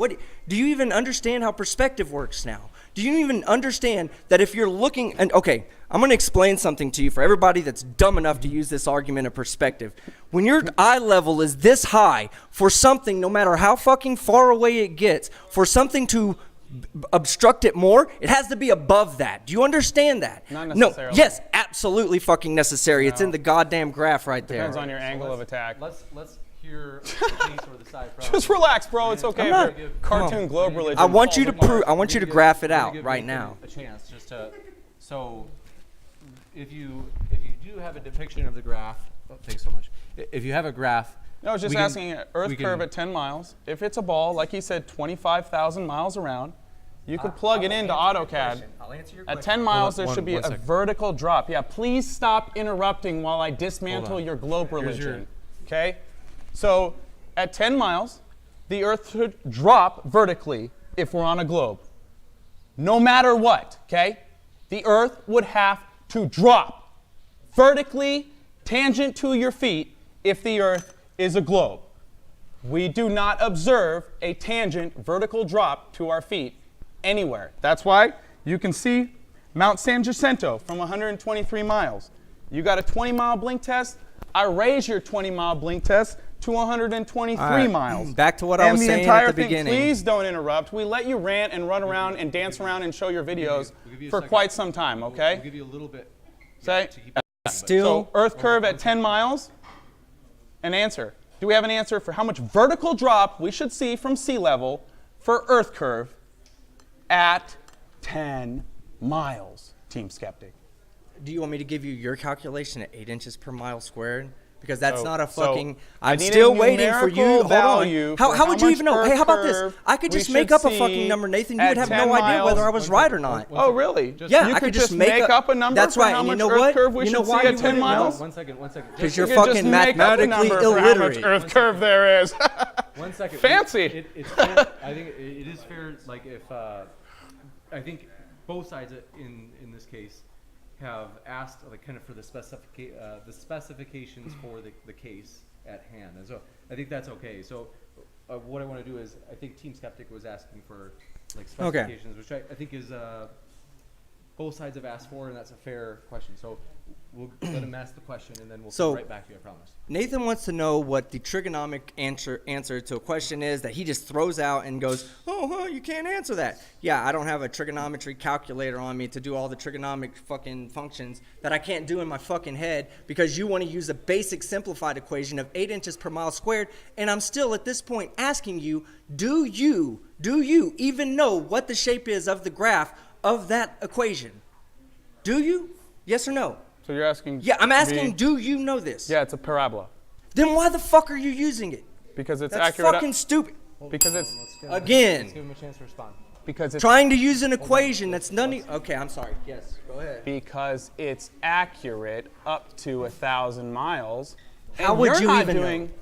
Do you even understand how perspective works now? Do you even understand that if you're looking, and okay, I'm going to explain something to you for everybody that's dumb enough to use this argument of perspective. When your eye level is this high for something, no matter how fucking far away it gets, for something to obstruct it more, it has to be above that. Do you understand that? Not No, necessarily. yes, absolutely fucking necessary. It's in the goddamn graph right there. Depends on your angle of attack. Let's hear the case or the side problem. Just relax, bro. It's okay. I'm if not- your cartoon globe religion. I want you to falls apart. prove. I want you to Give- graph it we're gonna out give right Nathan now. A chance just to. So, if you do have a depiction of the graph, thanks so much. If you have a graph. No, I was just we can- asking Earth we can- curve at 10 miles. If it's a ball, like he said, 25,000 miles around, you could plug it into AutoCAD. I'll answer your At 10 miles, there One- should be one a second. vertical drop. Yeah, please stop interrupting while I dismantle Hold on. your globe Here's religion. Okay? So, at 10 miles, the Earth should drop vertically if we're on a globe. No matter what, okay? The Earth would have to drop vertically, tangent to your feet, if the Earth is a globe. We do not observe a tangent vertical drop to our feet anywhere. That's why you can see Mount San Jacinto from 123 miles. You got a 20-mile blink test. I raise your 20-mile blink test to 123 All right, miles. back to what I was saying at the entire thing, beginning. please don't interrupt. We let you rant and run around and dance around and show your videos We'll give you a for second. quite some time, okay? We'll give you a little bit. Say, to keep it Still, so Earth curve at 10 miles, an answer. Do we have an answer for how much vertical drop we should see from sea level for Earth curve at 10 miles, Team Skeptic. Do you want me to give you your calculation at 8 inches per mile squared? Because that's So- not a so fucking. I I'm need a still waiting for you. numerical Hold value on. for How would you much even know? Earth Hey, how about this? curve I could we just make should up a fucking see number, Nathan. You at would have 10 no idea whether I miles. was right or not. Oh, really? Yeah, you I could just make up a number That's for right. how And you much know Earth what? curve we You know should why see you at 10 wouldn't know? miles? One second. Because You you're could just fucking make up a mathematically number for how much illiterate. Earth curve there is. 1 second. Fancy. It's fair. I think it is fair. Like if I think both sides in this case have asked like kind of for the specifications for the case at hand, and so I think that's okay. So what I want to do is I think Team Skeptic was asking for like specifications, which I think is both sides have asked for, and that's a fair question. So we'll let him ask the question, and then we'll come right back to you. I promise. Nathan wants to know what the trigonomic answer to a question is that he just throws out and goes, oh, you can't answer that. Yeah, I don't have a trigonometry calculator on me to do all the trigonomic fucking functions that I can't do in my fucking head because you want to use a basic simplified equation of 8 inches per mile squared, and I'm still at this point asking you, do you even know what the shape is of the graph of that equation? Do you? Yes or no? So you're asking? Yeah, I'm asking, me? do you know this? Yeah, it's a parabola. Then why the fuck are you using it? Because it's That's accurate. fucking stupid. Because it's Let's Again, give him a chance to respond. because it's trying to use an equation that's none. Okay, I'm sorry. Yes, go ahead. because it's accurate up to 1,000 miles. How and would you're you not even know? doing,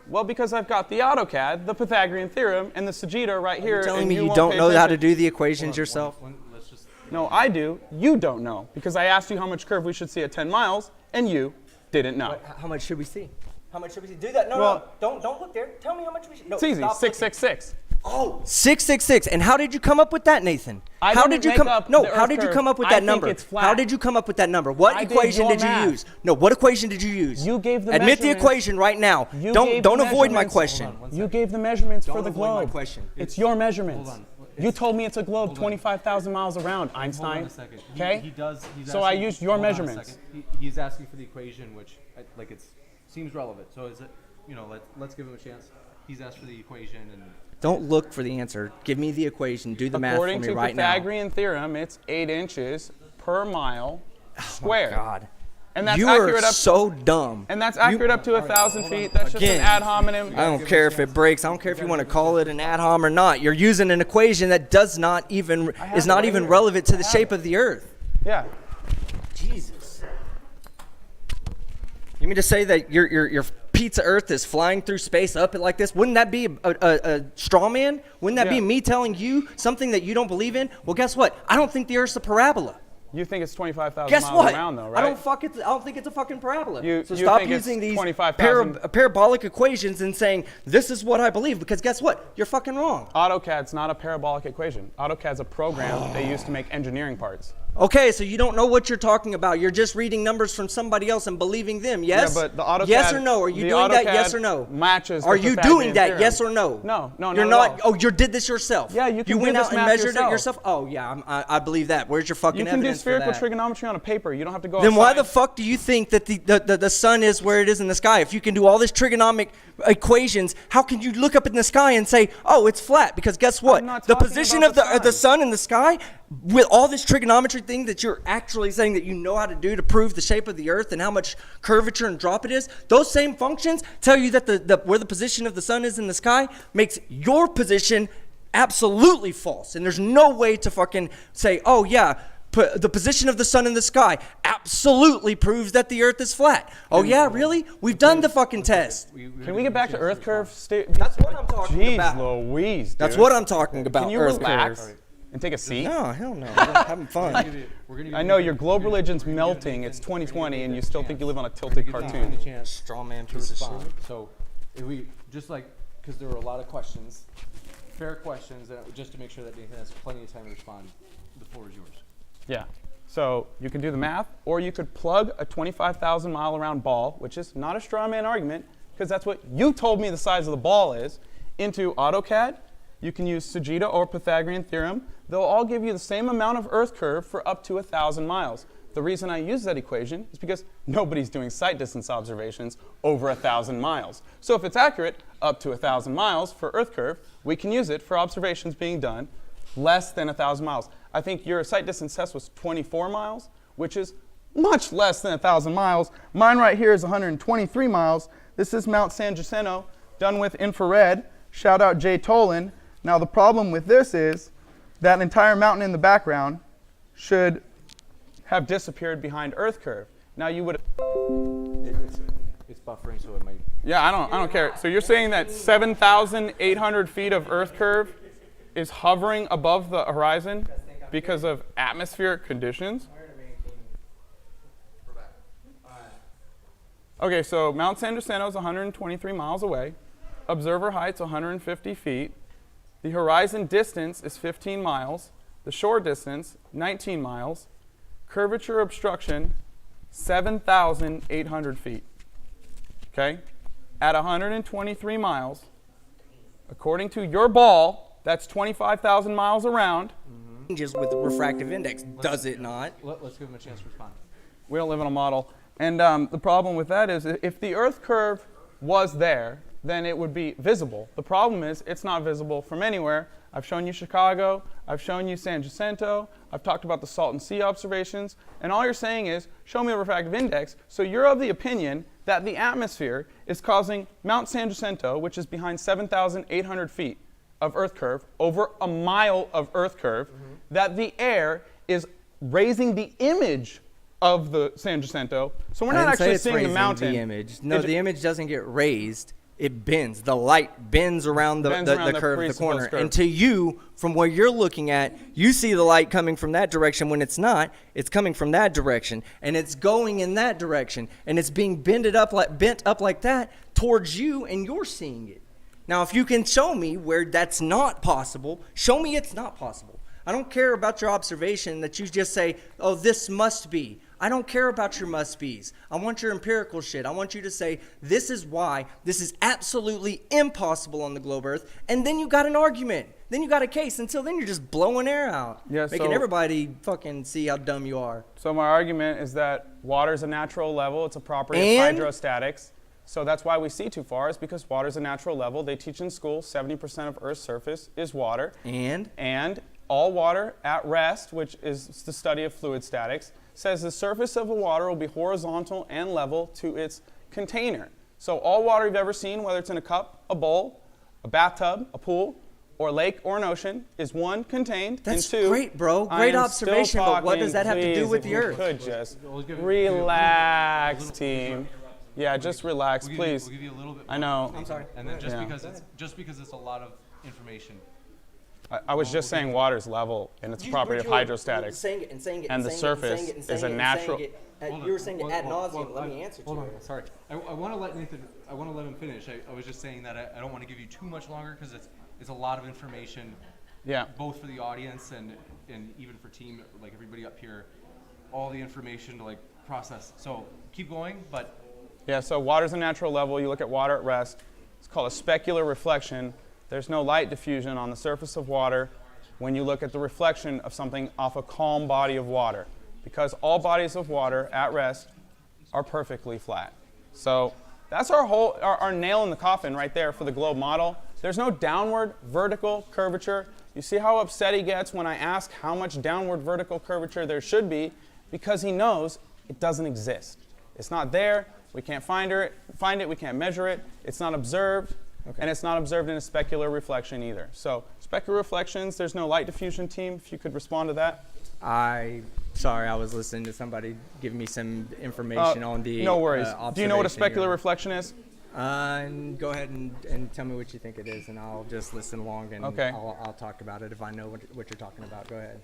Well, because I've got the AutoCAD, the Pythagorean theorem, and the Sagitta right here. You're telling and me you won't don't pay know how to attention. do the equations yourself? Let's just. No, I do. You don't know because I asked you how much curve we should see at 10 miles, and you didn't know. How much should we see? How much should we see? Do that. No, Well- no. Don't look there. Tell me how much we should. No, It's easy. stop looking. 666. Oh, 666. And how did you come up with that, Nathan? I How didn't did you make come up No, the how Earth did you curve. come up with I that think number? it's flat. How did you come up with that number? What I did equation your did you math. use? No, what equation did you use? You gave the Admit the measurements. equation right now. You Don't gave don't the avoid my measurements. question. Hold on, You gave the measurements Don't for the avoid my globe. question. It's your measurements. Hold on. You told me it's a globe Hold on. 25,000 miles around, Hold on Einstein. a second. Okay? He does. He's So I asking- used your hold on a measurements. second. He's asking for the equation, which like it seems relevant. So is it? Let's give him a chance. He's asked for the equation, and Don't look for the answer. Give me the equation. Do the math for According me to right now. Pythagorean theorem, it's 8 inches per mile squared. God. And that's You accurate are up so dumb. and that's accurate up to 1,000 feet. That's just Again, an ad hominem. I don't care if it breaks. I don't care if you want to call it an ad hom or not. You're using an equation that does not even have is it not right even here. relevant to I the have shape it. of the Earth. Yeah. Jesus. You mean to say that your pizza Earth is flying through space up it like this? Wouldn't that be a straw man? Wouldn't that be Yeah. me telling you something that you don't believe in? Well, guess what? I don't think the Earth's a parabola. You think it's 25,000 Guess miles what? around though, I right? don't think it's a fucking parabola. So you stop think it's using these 25,000 parabolic equations and saying this is what I believe, because guess what? You're fucking wrong. AutoCAD's not a parabolic equation. AutoCAD's a program they use to make engineering parts. Okay, so you don't know what you're talking about. You're just reading numbers from somebody else and believing them. Yes? Yeah, but the AutoCAD. Yes or no? Are you the doing that? AutoCAD Yes or no? Matches. Are the you Pythagorean doing that? theorem. Yes or no? No, You're not. At all. Oh, you did this yourself. Yeah, you can You do went this out and math measured it yourself. yourself. Oh yeah, I believe that. Where's your fucking You can do evidence for spherical that? trigonometry on a paper. You don't have to go Then why outside. the fuck do you think that the sun is where it is in the sky? If you can do all this trigonomic equations, how can you look up in the sky and say, oh, it's flat? Because guess what? I'm not The talking position about of the the sun. sun in the sky, with all this trigonometry thing that you're actually saying that you know how to do to prove the shape of the Earth and how much curvature and drop it is, those same functions tell you that where the position of the sun is in the sky makes your position absolutely false. And there's no way to fucking say, oh yeah, the position of the sun in the sky absolutely proves that the Earth is flat. Oh yeah, really? We've done the fucking test. Can we get back to Earth curve? That's what I'm talking Jeez about. Louise, dude. That's what I'm talking about. Can you Earth relax curve. and take a seat? No, hell no. I'm having fun. I know your globe religion's melting. It's 2020, and you still think you live on a tilted cartoon. the chance Straw man to piece of respond. shit. So, if we just because there were a lot of questions, fair questions, just to make sure that Nathan has plenty of time to respond. The floor is yours. Yeah. So you can do the math, or you could plug a 25,000 mile around ball, which is not a straw man argument, because that's what you told me the size of the ball is, into AutoCAD. You can use Sagitta or Pythagorean theorem. They'll all give you the same amount of Earth curve for up to 1,000 miles. The reason I use that equation is because nobody's doing sight distance observations over 1,000 miles. So if it's accurate up to 1,000 miles for Earth curve, we can use it for observations being done less than 1,000 miles. I think your site distance test was 24 miles, which is much less than 1,000 miles. Mine right here is 123 miles. This is Mount San Jacinto, done with infrared. Shout out Jay Tolan. Now the problem with this is that entire mountain in the background should have disappeared behind Earth curve. Now you would. It's buffering, so it might. Yeah, I don't care. So you're saying that 7,800 feet of Earth curve is hovering above the horizon because of atmospheric conditions? Okay, so Mount San Jacinto is 123 miles away. Observer height's 150 feet. The horizon distance is 15 miles. The shore distance, 19 miles. Curvature obstruction, 7,800 feet. Okay? At 123 miles, according to your ball, that's 25,000 miles around. Changes with the refractive index, does it not? Let's give him a chance to respond. We don't live in a model. And the problem with that is if the Earth curve was there, then it would be visible. The problem is it's not visible from anywhere. I've shown you Chicago. I've shown you San Jacinto. I've talked about the Salton Sea observations. And all you're saying is, show me the refractive index. So you're of the opinion that the atmosphere is causing Mount San Jacinto, which is behind 7,800 feet of Earth curve, over a mile of Earth curve, that the air is raising the image of the San Jacinto. So we're not actually seeing the mountain. The image. No, the image doesn't get raised. It bends. The light bends around the curve of the corner. And to you, from where you're looking at, you see the light coming from that direction when it's not. It's coming from that direction. And it's going in that direction. And it's being bent up like that towards you, and you're seeing it. Now, if you can show me where that's not possible, show me it's not possible. I don't care about your observation that you just say, oh, this must be. I don't care about your must-be's. I want your empirical shit. I want you to say, this is why this is absolutely impossible on the globe Earth, and then you got an argument. Then you got a case. Until then, you're just blowing air out, making everybody fucking see how dumb you are. So my argument is that water is a natural level. It's a property of hydrostatics. So that's why we see too far, is because water is a natural level. They teach in school 70% of Earth's surface is water. And all water at rest, which is the study of fluid statics, says the surface of the water will be horizontal and level to its container. So all water you've ever seen, whether it's in a cup, a bowl, a bathtub, a pool, or a lake or an ocean, is one, contained, That's and two, great, bro. Great observation, but what does that have to do with the Earth? Could just relax, team. Yeah, just relax, please. We'll give you a little bit. I know. I'm sorry. And then just because it's a lot of information. I was just saying water's level, and it's a property of hydrostatics. And the surface is a natural. You were saying it ad nauseum. Let me answer to Hold you. on, sorry. I want to let Nathan. I want to let him finish. I was just saying that I don't want to give you too much longer because it's a lot of information. Yeah. Both for the audience and even for team, like everybody up here, all the information to like process. So keep going, but. Yeah. So water's a natural level. You look at water at rest. It's called a specular reflection. There's no light diffusion on the surface of water when you look at the reflection of something off a calm body of water, because all bodies of water at rest are perfectly flat. So that's our nail in the coffin right there for the globe model. There's no downward vertical curvature. You see how upset he gets when I ask how much downward vertical curvature there should be, because he knows it doesn't exist. It's not there. We can't find it. We can't measure it. It's not observed. Okay. And it's not observed in a specular reflection either. So specular reflections, there's no light diffusion, team. If you could respond to that. Sorry, I was listening to somebody give me some information on the no worries. Do you know what a specular here. reflection is? Go ahead and tell me what you think it is, and I'll just listen along, and okay. I'll talk about it if I know what you're talking about. Go ahead.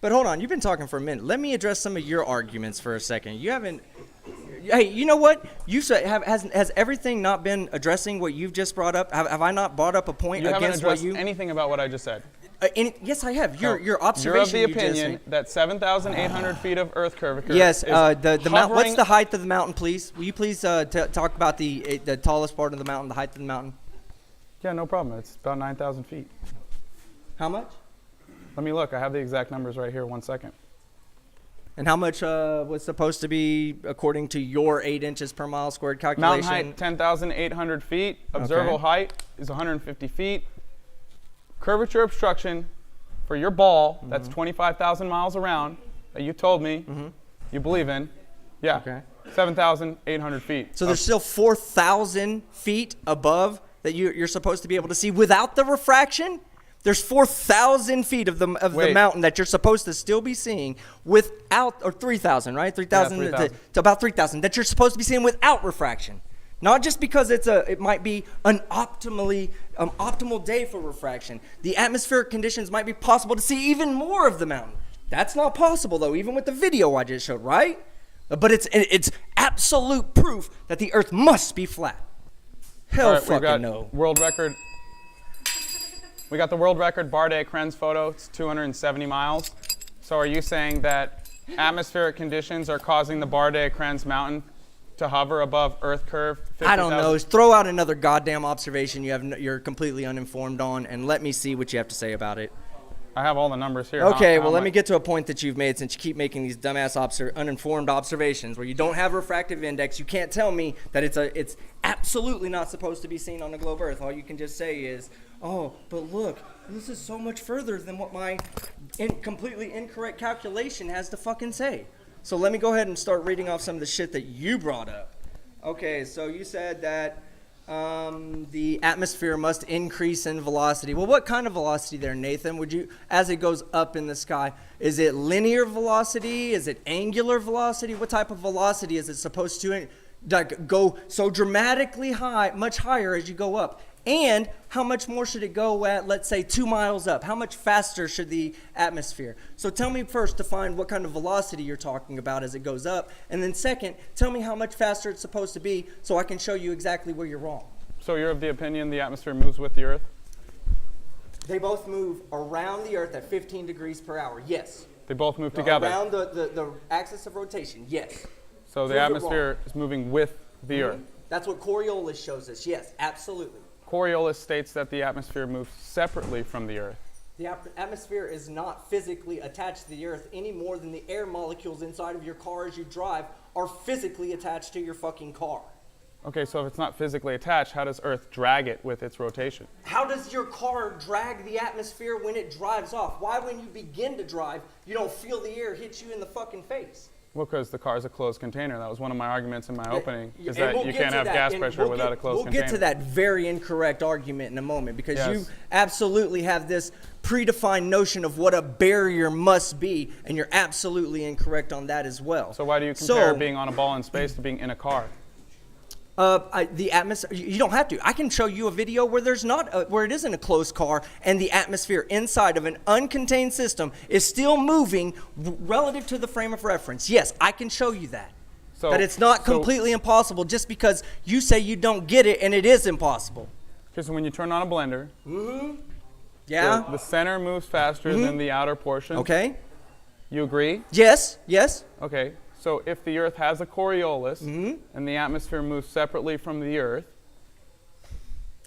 But hold on, you've been talking for a minute. Let me address some of your arguments for a second. You haven't. Hey, you know what? You said has everything not been addressing what you've just brought up? Have I not brought up a point you against what you? You haven't addressed anything about what I just said. Yes, I have. Your observation. You're of the opinion that 7,800 feet of Earth curvature. Yes. Is the mountain. What's the height of the mountain, please? Will you please talk about the tallest part of the mountain, the height of the mountain? Yeah, no problem. It's about 9,000 feet. How much? Let me look. I have the exact numbers right here. 1 second. And how much was supposed to be according to your 8 inches per mile squared calculation? Mountain height, 10,800 feet. Observable height is 150 feet. Curvature obstruction, for your ball that's 25,000 miles around that you told me you believe in, yeah, Okay. 7,800 feet. So there's still 4,000 feet above that you're supposed to be able to see without the refraction? There's 4,000 feet of the Wait. mountain that you're supposed to still be seeing without, or 3,000, right? 3,000 Yeah, 3,000. to about 3,000 that you're supposed to be seeing without refraction. Not just because it might be an optimal day for refraction. The atmospheric conditions might be possible to see even more of the mountain. That's not possible though, even with the video I just showed, right? But it's absolute proof that the Earth must be flat. Hell All right, we fucking got no. world record. We got the world record Bardet-Krenz photo. It's 270 miles. So are you saying that atmospheric conditions are causing the Bardet-Krenz mountain to hover above Earth curve? I don't 50,000? know. Throw out another goddamn observation you're completely uninformed on, and let me see what you have to say about it. I have all the numbers here. Okay, well, let me get to a point that you've made since you keep making these dumbass uninformed observations where you don't have refractive index. You can't tell me that it's absolutely not supposed to be seen on the globe Earth. All you can just say is, oh, but look, this is so much further than what my completely incorrect calculation has to fucking say. So let me go ahead and start reading off some of the shit that you brought up. Okay, so you said that the atmosphere must increase in velocity. Well, what kind of velocity there, Nathan? Would you, as it goes up in the sky, is it linear velocity? Is it angular velocity? What type of velocity is it supposed to go so dramatically high, much higher as you go up? And how much more should it go at, let's say, 2 miles up? How much faster should the atmosphere? So tell me first, define what kind of velocity you're talking about as it goes up. And then second, tell me how much faster it's supposed to be so I can show you exactly where you're wrong. So you're of the opinion the atmosphere moves with the Earth? They both move around the Earth at 15 degrees per hour, yes. They both move together. Around the axis of rotation, yes. So the Prove it atmosphere is moving with the Earth. That's what Coriolis shows us, yes, absolutely. Coriolis states that the atmosphere moves separately from the Earth. The atmosphere is not physically attached to the Earth any more than the air molecules inside of your car as you drive are physically attached to your fucking car. Okay, so if it's not physically attached, how does Earth drag it with its rotation? How does your car drag the atmosphere when it drives off? Why, when you begin to drive, you don't feel the air hit you in the fucking face? Well, because the car is a closed container. That was one of my arguments in my opening, is And that we'll you get can't to have that, gas and pressure without a closed container. We'll get to that very incorrect argument in a moment, because Yes. you absolutely have this predefined notion of what a barrier must be, and you're absolutely incorrect on that as well. So why do you compare being on a ball in space to being in a car? The atmosphere, you don't have to. I can show you a video where there's not, where it isn't a closed car and the atmosphere inside of an uncontained system is still moving relative to the frame of reference. Yes, I can show you that. So, That it's not completely impossible just because you say you don't get it and it is impossible. Because when you turn on a blender, Yeah? the center moves faster than the outer portion. Okay. You agree? Yes, yes. Okay. So if the Earth has a Coriolis and the atmosphere moves separately from the Earth,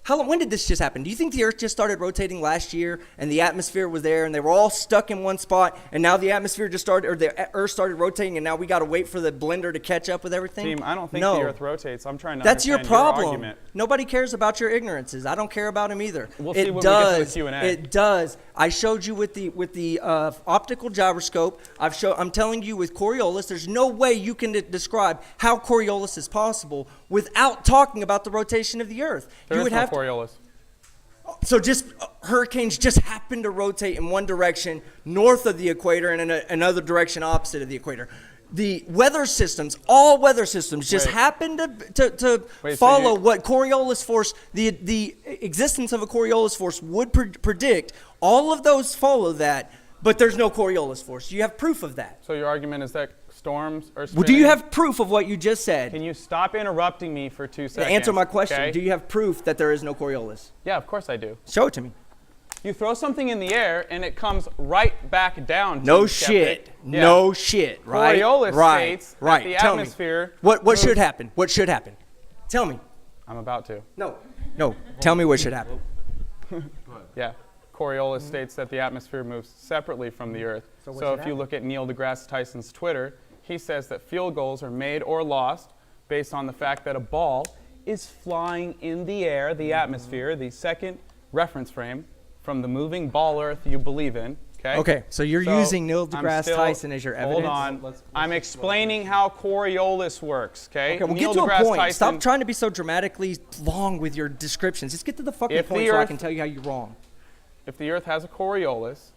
When did this just happen? Do you think the Earth just started rotating last year and the atmosphere was there and they were all stuck in one spot and now the atmosphere just started, or the Earth started rotating and now we got to wait for the blender to catch up with everything? team, I don't think No. the Earth rotates. I'm trying to That's your understand problem. argument. Nobody cares about your ignorances. I don't care about them either. We'll see it when we get to the does. Q&A. It does. I showed you with the optical gyroscope. I'm telling you with Coriolis, there's no way you can describe how Coriolis is possible without talking about the rotation of the Earth. There you is would no have Coriolis. So just hurricanes just happen to rotate in one direction north of the equator and in another direction opposite of the equator. The weather systems, all weather systems, just Wait. happen to Wait, so follow you- what Coriolis force, the existence of a Coriolis force would predict. All of those follow that, but there's no Coriolis force. You have proof of that. So your argument is that storms are spinning. Well, do you have proof of what you just said? Can you stop interrupting me for 2 To seconds? answer my question, okay? do you have proof that there is no Coriolis? Yeah, of course I do. Show it to me. You throw something in the air and it comes right back down. No Team shit. Skeptic. Yeah. No shit. Right. Coriolis right. states that right. the Tell atmosphere me. What moves- should happen? What should happen? Tell me. I'm about to. No. No. Tell me what should happen. Yeah. Coriolis states that the atmosphere moves separately from the Earth. So what So should if you look at Neil deGrasse Tyson's Twitter, he says that field goals are made or lost based on the fact that a ball is flying in the air, the atmosphere, the second reference frame from the moving ball Earth you believe in, Okay, so you're using Neil deGrasse Tyson as your evidence? Hold on. I'm explaining how Coriolis works, okay? Okay, well, get to a point. Stop trying to be so dramatically long with your descriptions. Just get to the fucking point so I can tell you how you're wrong. If the Earth has a Coriolis,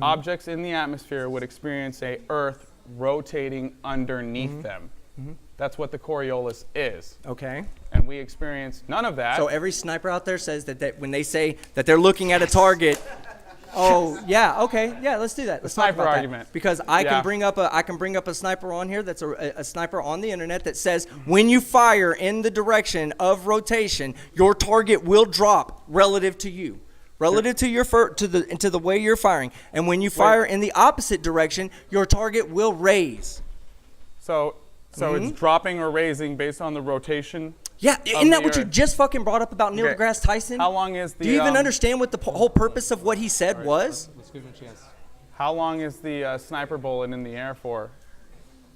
objects in the atmosphere would experience a Earth rotating underneath them. That's what the Coriolis is. Okay. And we experience none of that. So every sniper out there says that when they say that they're looking at a target, oh yeah, okay, yeah, let's do that. Let's talk sniper about argument. that. Because I can bring up a sniper on here that's a sniper on the internet that says when you fire in the direction of rotation, your target will drop relative to you. Relative to your to the way you're firing, and when you fire in the opposite direction, your target will raise. So it's dropping or raising based on the rotation. Yeah, isn't that what you just fucking brought up about Neil deGrasse Tyson? How long is the? Do you even understand what the whole purpose of what he said was? Let's give him a chance. How long is the sniper bullet in the air for?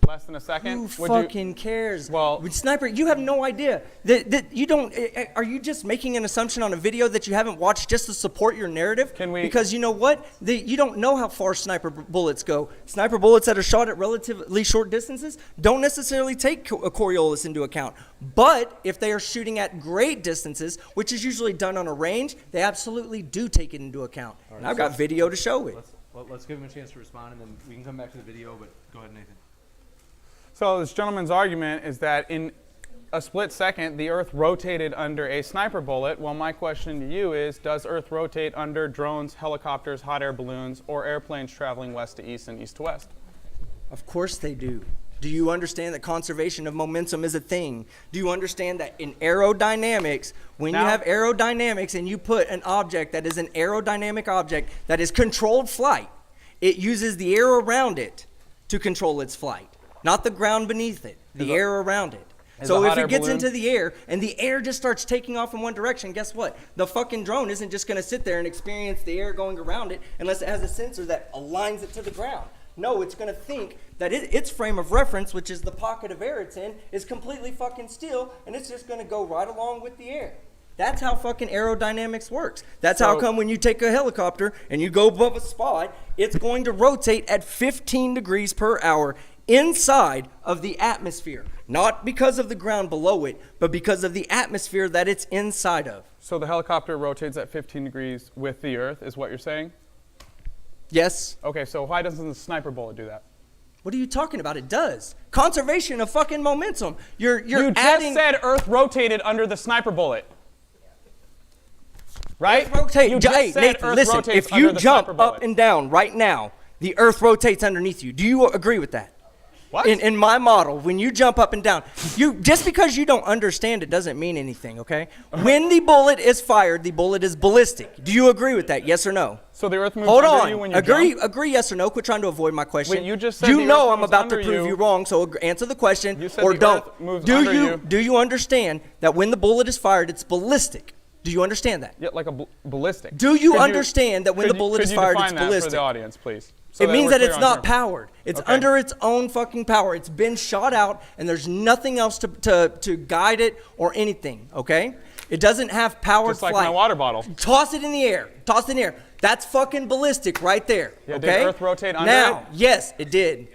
Less than a second? Who fucking cares? Well, sniper, you have no idea. That you don't. Are you just making an assumption on a video that you haven't watched just to support your narrative? Can we? Because you know what? You don't know how far sniper bullets go. Sniper bullets that are shot at relatively short distances don't necessarily take a Coriolis into account. But if they are shooting at great distances, which is usually done on a range, they absolutely do take it into account. Right, and I've got video to show it. Let's give him a chance to respond, and then we can come back to the video. But go ahead, Nathan. So this gentleman's argument is that in a split second, the Earth rotated under a sniper bullet. Well, my question to you is, does Earth rotate under drones, helicopters, hot air balloons, or airplanes traveling west to east and east to west? Of course they do. Do you understand that conservation of momentum is a thing? Do you understand that in aerodynamics, when you have aerodynamics and you put an object that is an aerodynamic object that is controlled flight, it uses the air around it to control its flight. Not the ground beneath it, the air around it. So if it gets into the air and the air just starts taking off in one direction, guess what? The fucking drone isn't just going to sit there and experience the air going around it unless it has a sensor that aligns it to the ground. No, it's going to think that its frame of reference, which is the pocket of air it's in, is completely fucking still, and it's just going to go right along with the air. That's how fucking aerodynamics works. That's how come when you take a helicopter and you go above a spot, it's going to rotate at 15 degrees per hour inside of the atmosphere, not because of the ground below it, but because of the atmosphere that it's inside of. So the helicopter rotates at 15 degrees with the Earth, is what you're saying? Yes. Okay, so why doesn't the sniper bullet do that? What are you talking about? It does. Conservation of fucking momentum. You just said Earth rotated under the sniper bullet. Right? You just said Nathan, Earth listen, if you jump up and down right now, the Earth rotates underneath you. Do you agree with that? What? In my model, when you jump up and down, just because you don't understand it doesn't mean anything, okay? When the bullet is fired, the bullet is ballistic. Do you agree with that, yes or no? So the Earth moves under you when you jump? Agree, yes or no. Quit trying to avoid my question. Wait, you just said you know I'm about to prove you wrong, so answer the question or don't. Do you understand that when the bullet is fired, it's ballistic? Do you understand that? Yeah, like a ballistic. Do you understand that when the bullet is fired, it's ballistic? Could you define that for the audience, please? It means that it's not powered. It's under its own fucking power. It's been shot out, and there's nothing else to guide it or anything, okay? It doesn't have powered flight. Just like my water bottle. Toss it in the air. Toss it in the air. That's fucking ballistic right there, yeah, okay? Did Earth rotate under it? Yes, it did.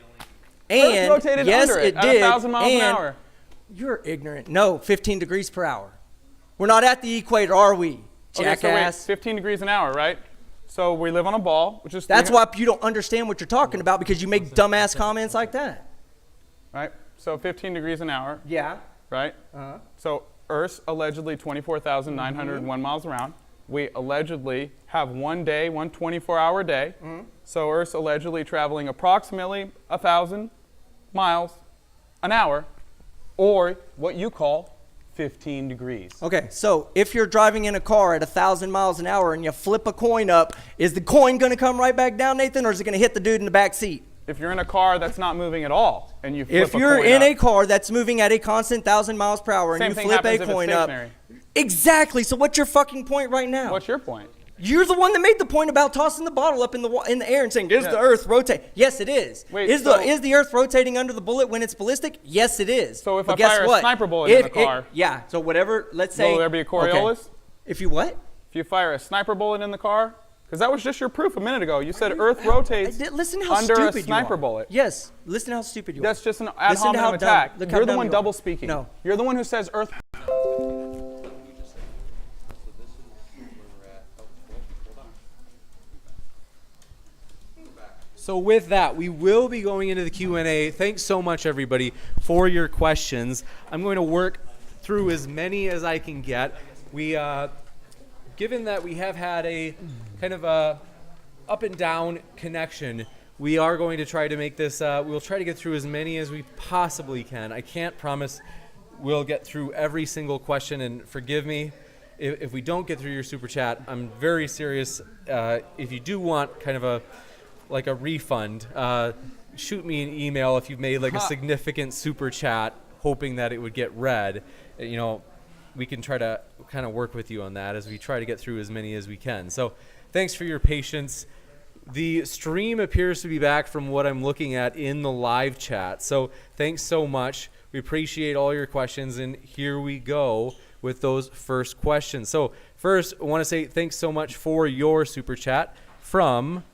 And Earth rotated under it at 1,000 miles an hour. You're ignorant. No, 15 degrees per hour. We're not at the equator, are we, jackass? Okay, so wait, 15 degrees an hour, right? So we live on a ball, which is... That's why you don't understand what you're talking about, because you make dumbass comments like that. Right? So 15 degrees an hour. Yeah. Right? Uh-huh. So Earth's allegedly 24,901 miles around. We allegedly have one day, one 24-hour day. So Earth's allegedly traveling approximately 1,000 miles an hour, or what you call 15 degrees. Okay, so if you're driving in a car at 1,000 miles an hour and you flip a coin up, is the coin going to come right back down, Nathan, or is it going to hit the dude in the back seat? If you're in a car that's not moving at all, and you flip a coin up. If you're in a car that's moving at a constant 1,000 miles per hour and you flip a coin up. Exactly, so what's your fucking point right now? What's your point? You're the one that made the point about tossing the bottle up in the air and saying, "Is the Earth rotate?" Yes, it is. Wait, is the Earth rotating under the bullet when it's ballistic? Yes, it is. So if I fire a sniper bullet in the car, yeah. So whatever. Let's say. Will there be a Coriolis? If you what? If you fire a sniper bullet in the car, Because that was just your proof a minute ago. You said Earth rotates Listen how under a stupid you sniper are. bullet. Yes, listen how stupid you are. That's just an ad Listen to how hominem dumb- attack. look how You're the dumb one you are. double speaking. No. You're the one who says Earth. So with that, we will be going into the Q&A. Thanks so much, everybody, for your questions. I'm going to work through as many as I can get. We, given that we have had a kind of a up and down connection, we are going to try to make this, we'll try to get through as many as we possibly can. I can't promise we'll get through every single question, and forgive me if we don't get through your super chat. I'm very serious. If you do want kind of a refund, shoot me an email if you've made like a significant super chat hoping that it would get read. You know, we can try to kind of work with you on that as we try to get through as many as we can. So thanks for your patience. The stream appears to be back from what I'm looking at in the live chat. So thanks so much. We appreciate all your questions, and here we go with those first questions. So first, I want to say thanks so much for your super chat from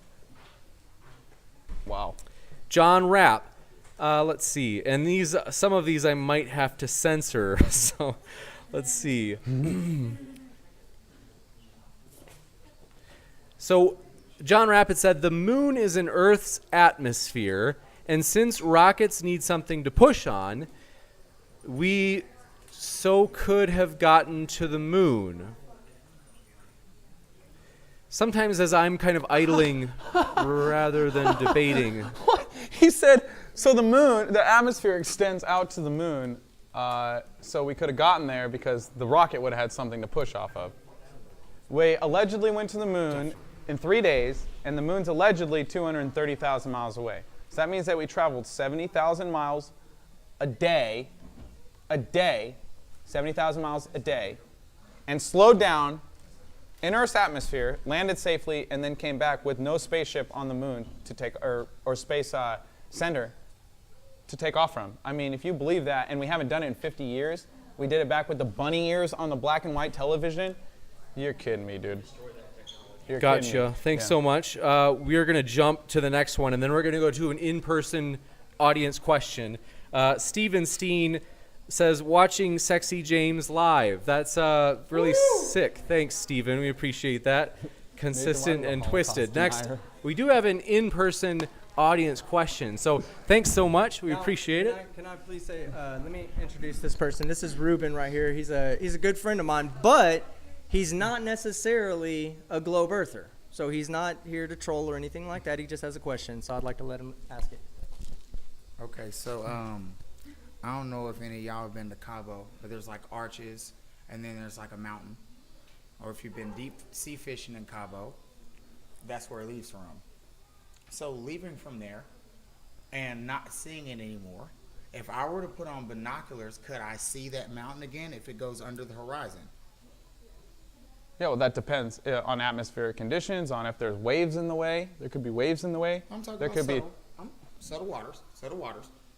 John Rapp. Let's see. And some of these I might have to censor. So let's see. So John Rapp had said, the moon is in Earth's atmosphere, and since rockets need something to push on, we could have gotten to the moon. Sometimes as I'm kind of idling rather than debating. What? He said, so the moon, the atmosphere extends out to the moon, so we could have gotten there because the rocket would have had something to push off of. We allegedly went to the moon in 3 days, and the moon's allegedly 230,000 miles away. So that means that we traveled 70,000 miles a day, 70,000 miles a day, and slowed down in Earth's atmosphere, landed safely, and then came back with no spaceship on the moon to take, or space sender to take off from. I mean, if you believe that, and we haven't done it in 50 years, we did it back with the bunny ears on the black and white television, you're kidding me, dude. You're kidding Gotcha. me. Thanks so much. We are going to jump to the next one, and then we're going to go to an in-person audience question. Steven Steen says, watching Sexy James live. That's really sick. Thanks, Steven. We appreciate that. Consistent and twisted. Next, we do have an in-person audience question. So thanks so much. We appreciate it. Can I please say, let me introduce this person. This is Ruben right here. He's a good friend of mine, but he's not necessarily a globe earther. So he's not here to troll or anything like that. He just has a question. So I'd like to let him ask it. Okay, so I don't know if any of y'all have been to Cabo, but there's like arches, and then there's like a mountain. Or if you've been deep sea fishing in Cabo, that's where it leaves from. So leaving from there and not seeing it anymore, if I were to put on binoculars, could I see that mountain again if it goes under the horizon? Yeah, well, that depends on atmospheric conditions, on if there's waves in the way. There could be waves in the way. I'm talking there about could subtle waters,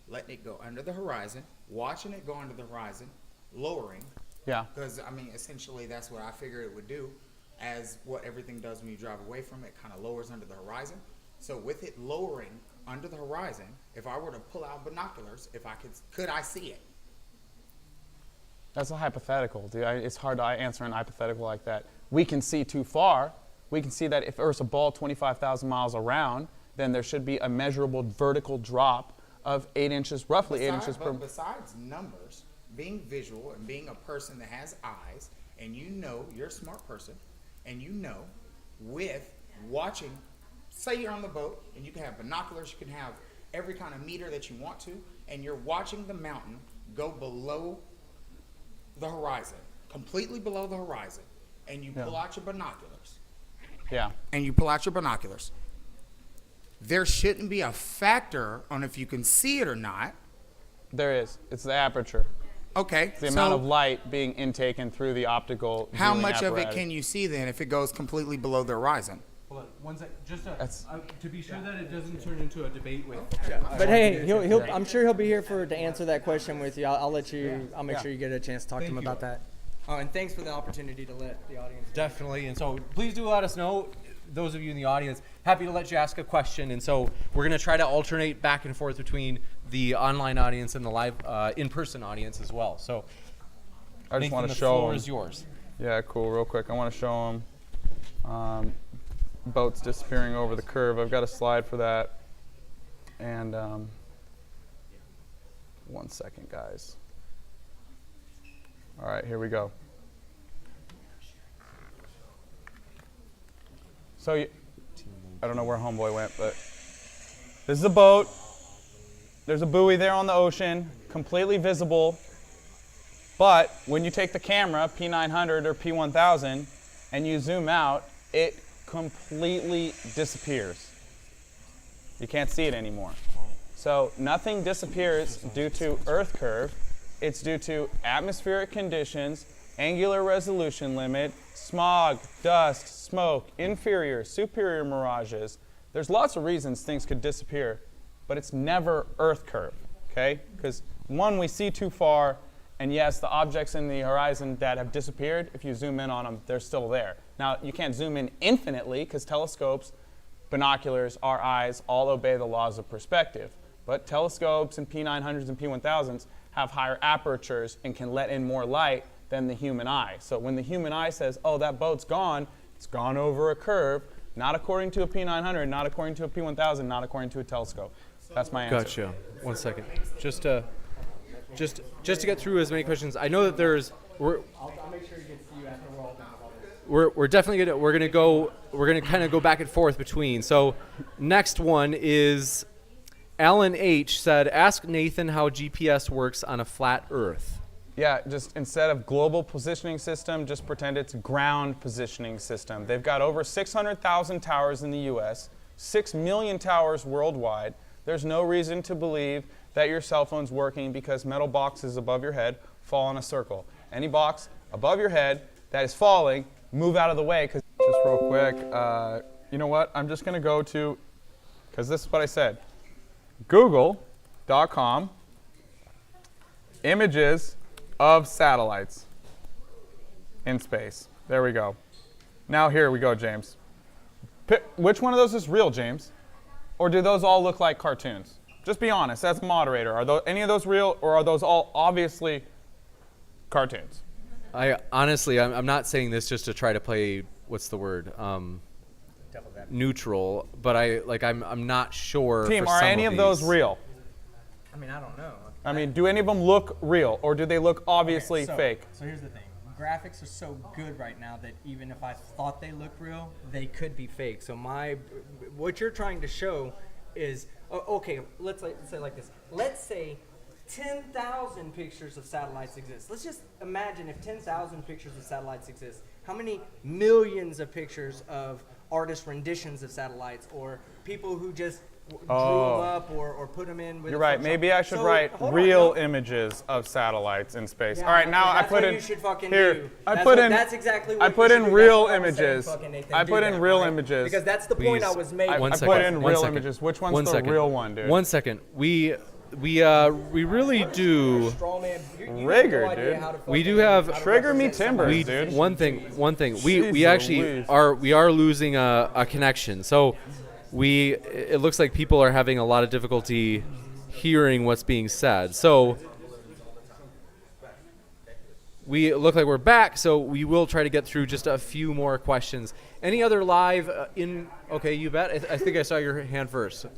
letting it go under the horizon, watching it go under the horizon, lowering. Yeah. Because, I mean, essentially that's what I figured it would do, as what everything does when you drive away from it, kind of lowers under the horizon. So with it lowering under the horizon, if I were to pull out binoculars, if I could I see it? That's a hypothetical, dude. It's hard to answer an hypothetical like that. We can see too far. We can see that if Earth's a ball 25,000 miles around, then there should be a measurable vertical drop of 8 inches, roughly 8 inches per. Besides numbers, being visual and being a person that has eyes, and you know you're a smart person, and you know with watching, say you're on the boat and you can have binoculars, you can have every kind of meter that you want to, and you're watching the mountain go below the horizon, completely below the horizon, and you pull out your binoculars. Yeah. And you pull out your binoculars. There shouldn't be a factor on if you can see it or not. There is. It's the aperture. Okay. It's the amount of light being intaken through the optical. How viewing much of it apparatus. can you see then if it goes completely below the horizon? Hold on, one sec. Just to be sure that it doesn't turn into a debate with. But hey, I'm sure he'll be here to answer that question with you. I'll let you. I'll make sure you get a chance to talk to him about that. Oh, and thanks for the opportunity to let the audience. Definitely, and so please do let us know. those of you in the audience, happy to let you ask a question. And so we're going to try to alternate back and forth between the online audience and the live in-person audience as well. So I just Nathan, want to the show floor them. is yours. Yeah, cool. Real quick, I want to show them boats disappearing over the curve. I've got a slide for that. And 1 second, guys. All right, here we go. So I don't know where homeboy went, but this is a boat. There's a buoy there on the ocean, completely visible. But when you take the camera, P900 or P1000, and you zoom out, it completely disappears. You can't see it anymore. So nothing disappears due to Earth curve. It's due to atmospheric conditions, angular resolution limit, smog, dust, smoke, inferior, superior mirages. There's lots of reasons things could disappear, but it's never Earth curve, okay? Because one, we see too far, and yes, the objects in the horizon that have disappeared, if you zoom in on them, they're still there. Now, you can't zoom in infinitely because telescopes, binoculars, our eyes all obey the laws of perspective. But telescopes and P900s and P1000s have higher apertures and can let in more light than the human eye. So when the human eye says, oh, that boat's gone, it's gone over a curve, not according to a P900, not according to a P1000, not according to a telescope. That's my answer. Gotcha. 1 second. Just to get through as many questions. I know that there's I'll make sure it gets to you after we're all done. We're definitely gonna kind of go back and forth between. So next one is Alan H said, ask Nathan how GPS works on a flat Earth. Yeah, just instead of global positioning system, just pretend it's ground positioning system. They've got over 600,000 towers in the US, 6 million towers worldwide. There's no reason to believe that your cell phone's working because metal boxes above your head fall in a circle. Any box above your head that is falling, move out of the way. Just real quick, you know what? I'm just gonna go to, because this is what I said, google.com, images of satellites in space. There we go. Now here we go, James. Which one of those is real, James? Or do those all look like cartoons? Just be honest, as a moderator. Are any of those real, or are those all obviously cartoons? I'm not saying this just to try to play, what's the word? Neutral, but I'm not sure. Team, for are some any of these. those real? I mean, I don't know. I mean, do any of them look real, or do they look obviously fake? So here's the thing. Graphics are so good right now that even if I thought they looked real, they could be fake. So what you're trying to show is, okay, let's say it like this. Let's say 10,000 pictures of satellites exist. Let's just imagine if 10,000 pictures of satellites exist. How many millions of pictures of artist renditions of satellites, or people who just drew them up or put them in with You're right. Photoshop? Maybe I should write real images of satellites in space. Yeah, All right, now I that's put what in you should fucking here. do. That's exactly what I you put should in do. real That's what I was saying, images. fucking Nathan, I do put in that, real right? images. Because that's the point I was making. I put in real images. Which one's the real one, dude? 1 second. We really do. Rigor, dude. We do have Trigger me timbers, dude. One thing. We Jeez actually Louise. are losing a connection. So it looks like people are having a lot of difficulty hearing what's being said. So we look like we're back. So we will try to get through just a few more questions. Any other live Okay, you bet. I think I saw your hand first. I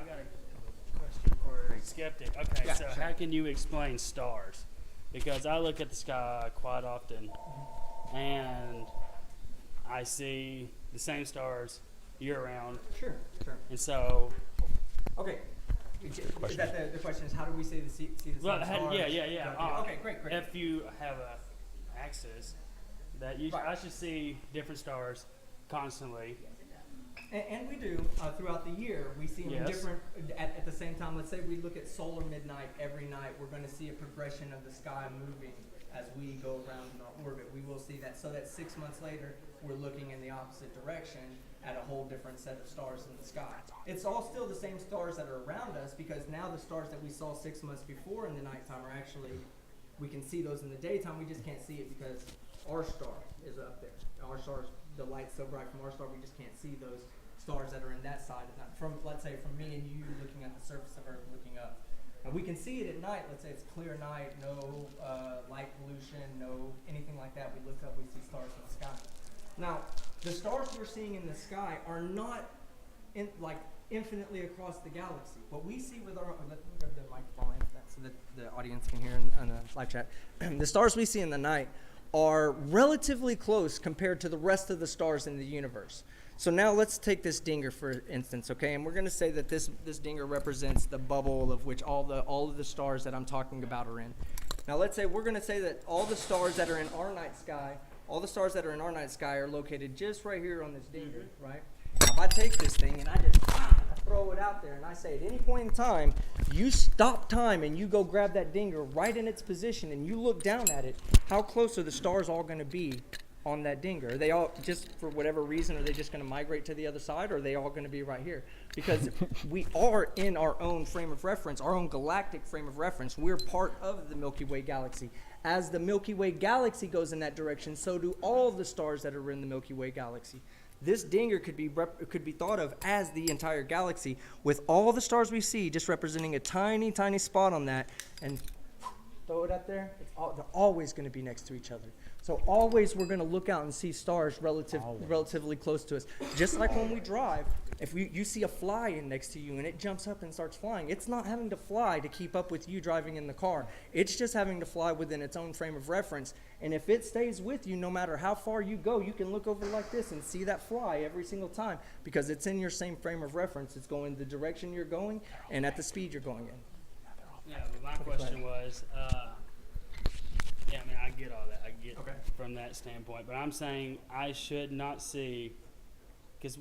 got a question for Skeptic. Okay, so how can you explain stars? Because I look at the sky quite often, and I see the same stars year-round. Sure. And so, Okay. Is that the question is how do we see the same stars? yeah. Okay, great. If you have a axis, that I should see different stars constantly. And we do throughout the year. We see them different at the same time. Let's say we look at solar midnight every night. We're going to see a progression of the sky moving as we go around in our orbit. We will see that. So that 6 months later, we're looking in the opposite direction at a whole different set of stars in the sky. It's all still the same stars that are around us, because now the stars that we saw 6 months before in the nighttime are actually, we can see those in the daytime. We just can't see it because our star is up there. Our star's the light's so bright from our star, we just can't see those stars that are in that side. From, let's say, from me and you looking at the surface of Earth, looking up. And we can see it at night. Let's say it's clear night, no light pollution, no anything like that. We look up, we see stars in the sky. Now, the stars we're seeing in the sky are not infinitely across the galaxy. What we see with our, let me grab the microphone so that the audience can hear in the live chat. The stars we see in the night are relatively close compared to the rest of the stars in the universe. So now let's take this dinger for instance, okay? And we're going to say that this dinger represents the bubble of which all of the stars that I'm talking about are in. Now let's say we're going to say that all the stars that are in our night sky, are located just right here on this dinger, right? Now if I take this thing and I just throw it out there and I say at any point in time, you stop time and you go grab that dinger right in its position and you look down at it, how close are the stars all going to be on that dinger? Are they all, just for whatever reason, are they just going to migrate to the other side, or are they all going to be right here? Because we are in our own frame of reference, our own galactic frame of reference. We're part of the Milky Way galaxy. As the Milky Way galaxy goes in that direction, so do all the stars that are in the Milky Way galaxy. This dinger could be thought of as the entire galaxy, with all the stars we see just representing a tiny, tiny spot on that, and throw it up there. They're always going to be next to each other. So always we're going to look out and see stars relatively close to us. Just like when we drive, if you see a fly in next to you and it jumps up and starts flying, it's not having to fly to keep up with you driving in the car. It's just having to fly within its own frame of reference. And if it stays with you, no matter how far you go, you can look over like this and see that fly every single time because it's in your same frame of reference. It's going the direction you're going and at the speed you're going in. Yeah, but my question was, yeah, I mean, I get all that. I get from that standpoint. But I'm saying I should not see, because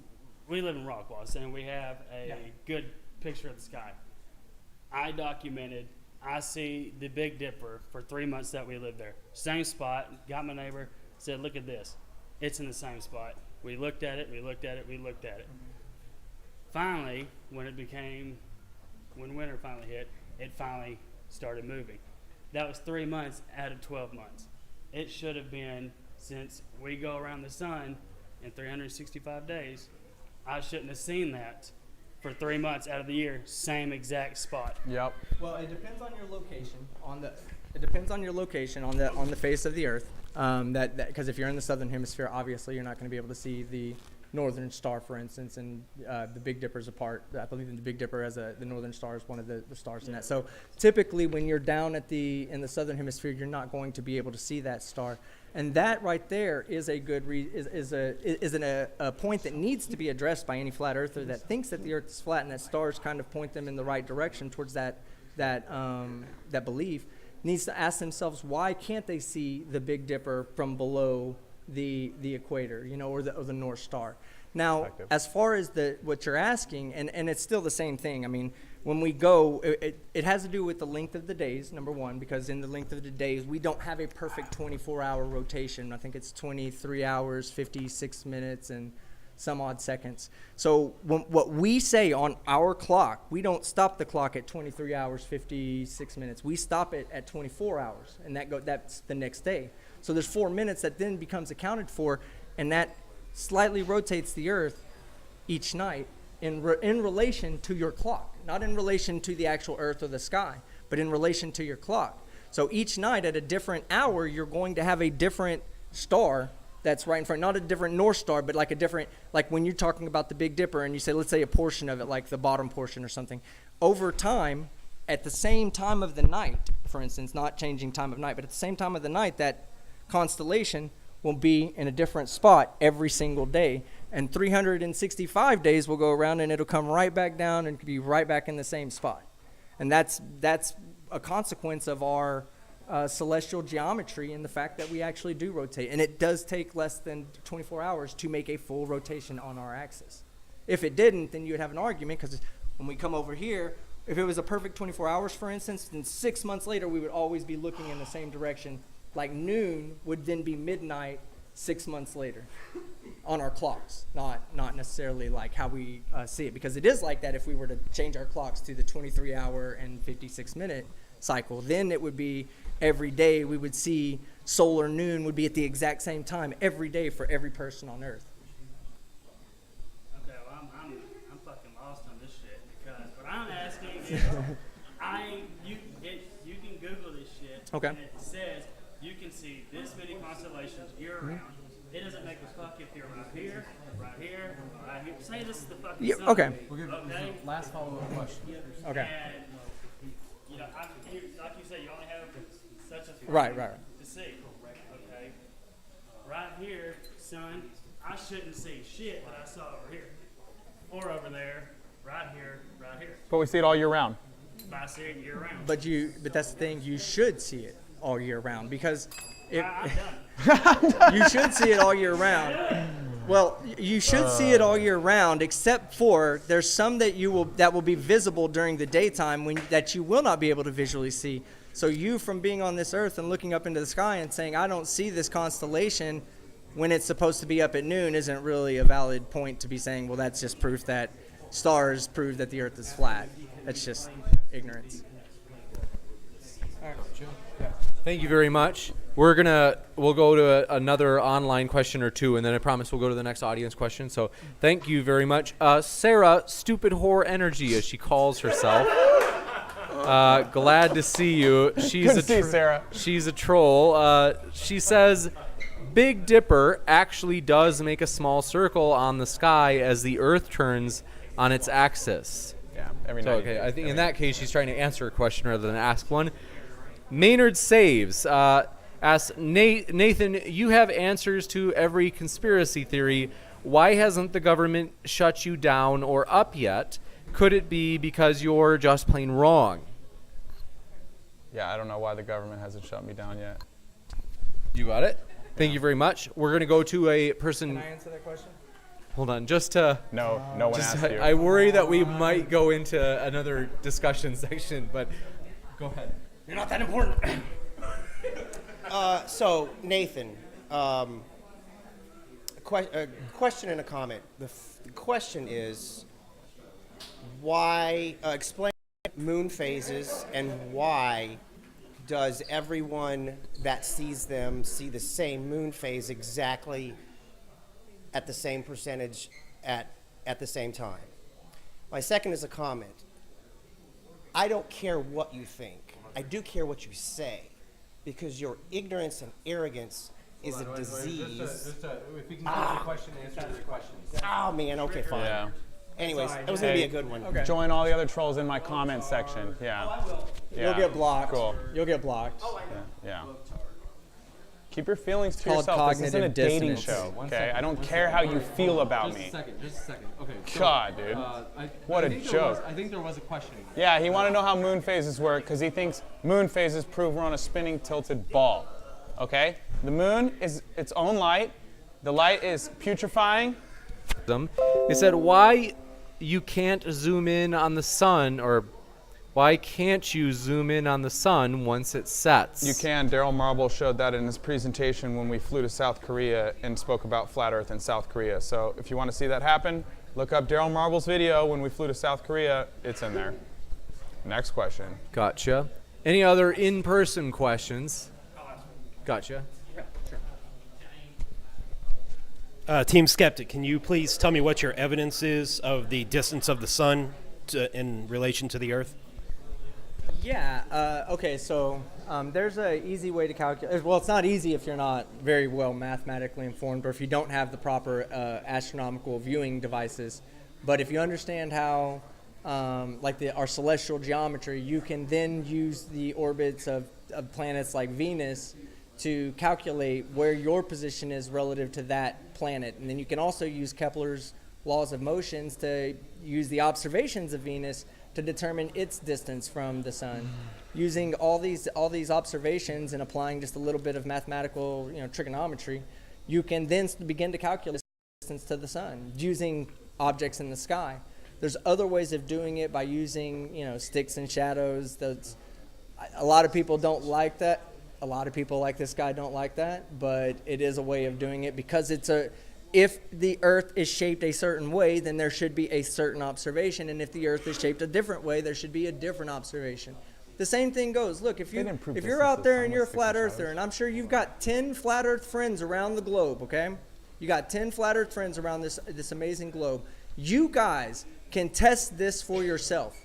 we live in Rockwall, saying we have a good picture of the sky. I documented, I see the Big Dipper for 3 months that we lived there. Same spot, got my neighbor, said, look at this. It's in the same spot. We looked at it, we looked at it, we looked at it. Finally, when winter finally hit, it finally started moving. That was 3 months out of 12 months. It should have been, since we go around the sun in 365 days, I shouldn't have seen that for 3 months out of the year, same exact spot. Yep. Well, it depends on your location on the face of the Earth. Because if you're in the southern hemisphere, obviously you're not going to be able to see the northern star, for instance, and the Big Dipper's a part. I believe the Big Dipper has the northern star is one of the stars in that. So typically, when you're down in the southern hemisphere, you're not going to be able to see that star, and that right there is a good a point that needs to be addressed by any flat earther that thinks that the Earth is flat and that stars kind of point them in the right direction towards that belief. Needs to ask themselves, why can't they see the Big Dipper from below the equator, or the North Star? Now, as far as what you're asking, and it's still the same thing. I mean, when we go, it has to do with the length of the days, number one, because in the length of the days, we don't have a perfect 24-hour rotation. I think it's 23 hours, 56 minutes, and some odd seconds. So what we say on our clock, we don't stop the clock at 23 hours, 56 minutes. We stop it at 24 hours, and that's the next day. So there's 4 minutes that then becomes accounted for, and that slightly rotates the Earth each night in relation to your clock, not in relation to the actual Earth or the sky, but in relation to your clock. So each night at a different hour, you're going to have a different star that's right in front, not a different North Star, but like a different, like when you're talking about the Big Dipper and you say, let's say a portion of it, like the bottom portion or something, over time, at the same time of the night, for instance, not changing time of night, but at the same time of the night, that constellation will be in a different spot every single day, and 365 days will go around and it'll come right back down and be right back in the same spot. And that's a consequence of our celestial geometry and the fact that we actually do rotate, and it does take less than 24 hours to make a full rotation on our axis. If it didn't, then you would have an argument, because when we come over here, if it was a perfect 24 hours, for instance, then 6 months later we would always be looking in the same direction. Like noon would then be midnight 6 months later on our clocks, not necessarily like how we see it, because it is like that if we were to change our clocks to the 23-hour and 56-minute cycle. Then it would be every day we would see solar noon would be at the exact same time every day for every person on Earth. Okay, well, I'm fucking lost on this shit because what I'm asking is, you can Google this shit. Okay. And it says you can see this many constellations year round. It doesn't make a fuck if you're right here, right here, right here. Say this is the fucking sun. Okay. We'll give Okay. last follow-up question. Okay. And, you know, like you said, you only have such a Right. to see. Okay. Right here, son, I shouldn't see shit that I saw over here. Or over there, right here, right here. But we see it all year round. But I see it year round. But that's the thing, you should see it all year round because if I'm done. you should see it all year round. Well, you should see it all year round, except for there's some that will be visible during the daytime that you will not be able to visually see. So you, from being on this earth and looking up into the sky and saying, I don't see this constellation when it's supposed to be up at noon, isn't really a valid point to be saying, well, that's just proof that stars prove that the earth is flat. That's just ignorance. Thank you very much. We'll go to another online question or two, and then I promise we'll go to the next audience question. So thank you very much. Sarah, Stupid Whore Energy, as she calls herself. Glad to see you. She's Good to see you, Sarah. She's a troll. She says, Big Dipper actually does make a small circle on the sky as the Earth turns on its axis. Yeah, every night. Okay, I think in that case she's trying to answer a question rather than ask one. Maynard Saves asks, Nathan, you have answers to every conspiracy theory. Why hasn't the government shut you down or up yet? Could it be because you're just plain wrong? Yeah, I don't know why the government hasn't shut me down yet. You got it? Thank you very much. We're going to go to a person. Can I answer that question? Hold on, just to. No one asked you. I worry that we might go into another discussion section, but go ahead. You're not that important. So, Nathan, a question and a comment. The question is, why, explain moon phases and why does everyone that sees them see the same moon phase exactly at the same percentage at the same time? My second is a comment. I don't care what you think. I do care what you say, because your ignorance and arrogance is a disease. If we can get the question and answer the questions. Oh, man, okay, fine. Yeah. Anyways, that was going to be a good one. Okay. Join all the other trolls in my comment section. Yeah. You'll get blocked. Cool. You'll get blocked. Yeah. Keep your feelings to called yourself. This isn't a cognitive dating dissonance. show, okay? I don't care how you feel about me. Just a second. Okay. So, God, dude. What a joke. I think there was a question. Yeah, he wanted to know how moon phases work because he thinks moon phases prove we're on a spinning tilted ball. Okay? The moon is its own light. The light is putrefying. They said, why you can't zoom in on the sun, or why can't you zoom in on the sun once it sets? You can. Daryl Marble showed that in his presentation when we flew to South Korea and spoke about flat Earth in South Korea. So if you want to see that happen, look up Daryl Marble's video when we flew to South Korea. It's in there. Next question. Gotcha. Any other in-person questions? Gotcha. Team Skeptic, can you please tell me what your evidence is of the distance of the sun in relation to the Earth? Yeah. Okay. So there's an easy way to calculate. Well, it's not easy if you're not very well mathematically informed, or if you don't have the proper astronomical viewing devices. But if you understand how, our celestial geometry, you can then use the orbits of planets like Venus to calculate where your position is relative to that planet. And then you can also use Kepler's laws of motions to use the observations of Venus to determine its distance from the sun. Using all these observations and applying just a little bit of mathematical, trigonometry, you can then begin to calculate distance to the sun using objects in the sky. There's other ways of doing it by using, sticks and shadows. A lot of people don't like that. A lot of people like this guy don't like that, but it is a way of doing it because if the Earth is shaped a certain way, then there should be a certain observation, and if the Earth is shaped a different way, there should be a different observation. the same thing goes. Look, if They didn't prove you're distance out to there sun and with you're a sticks flat and earther, gyros. and I'm sure you've got 10 flat earth friends around the globe, okay? You got 10 flat earth friends around this amazing globe. You guys can test this for yourself.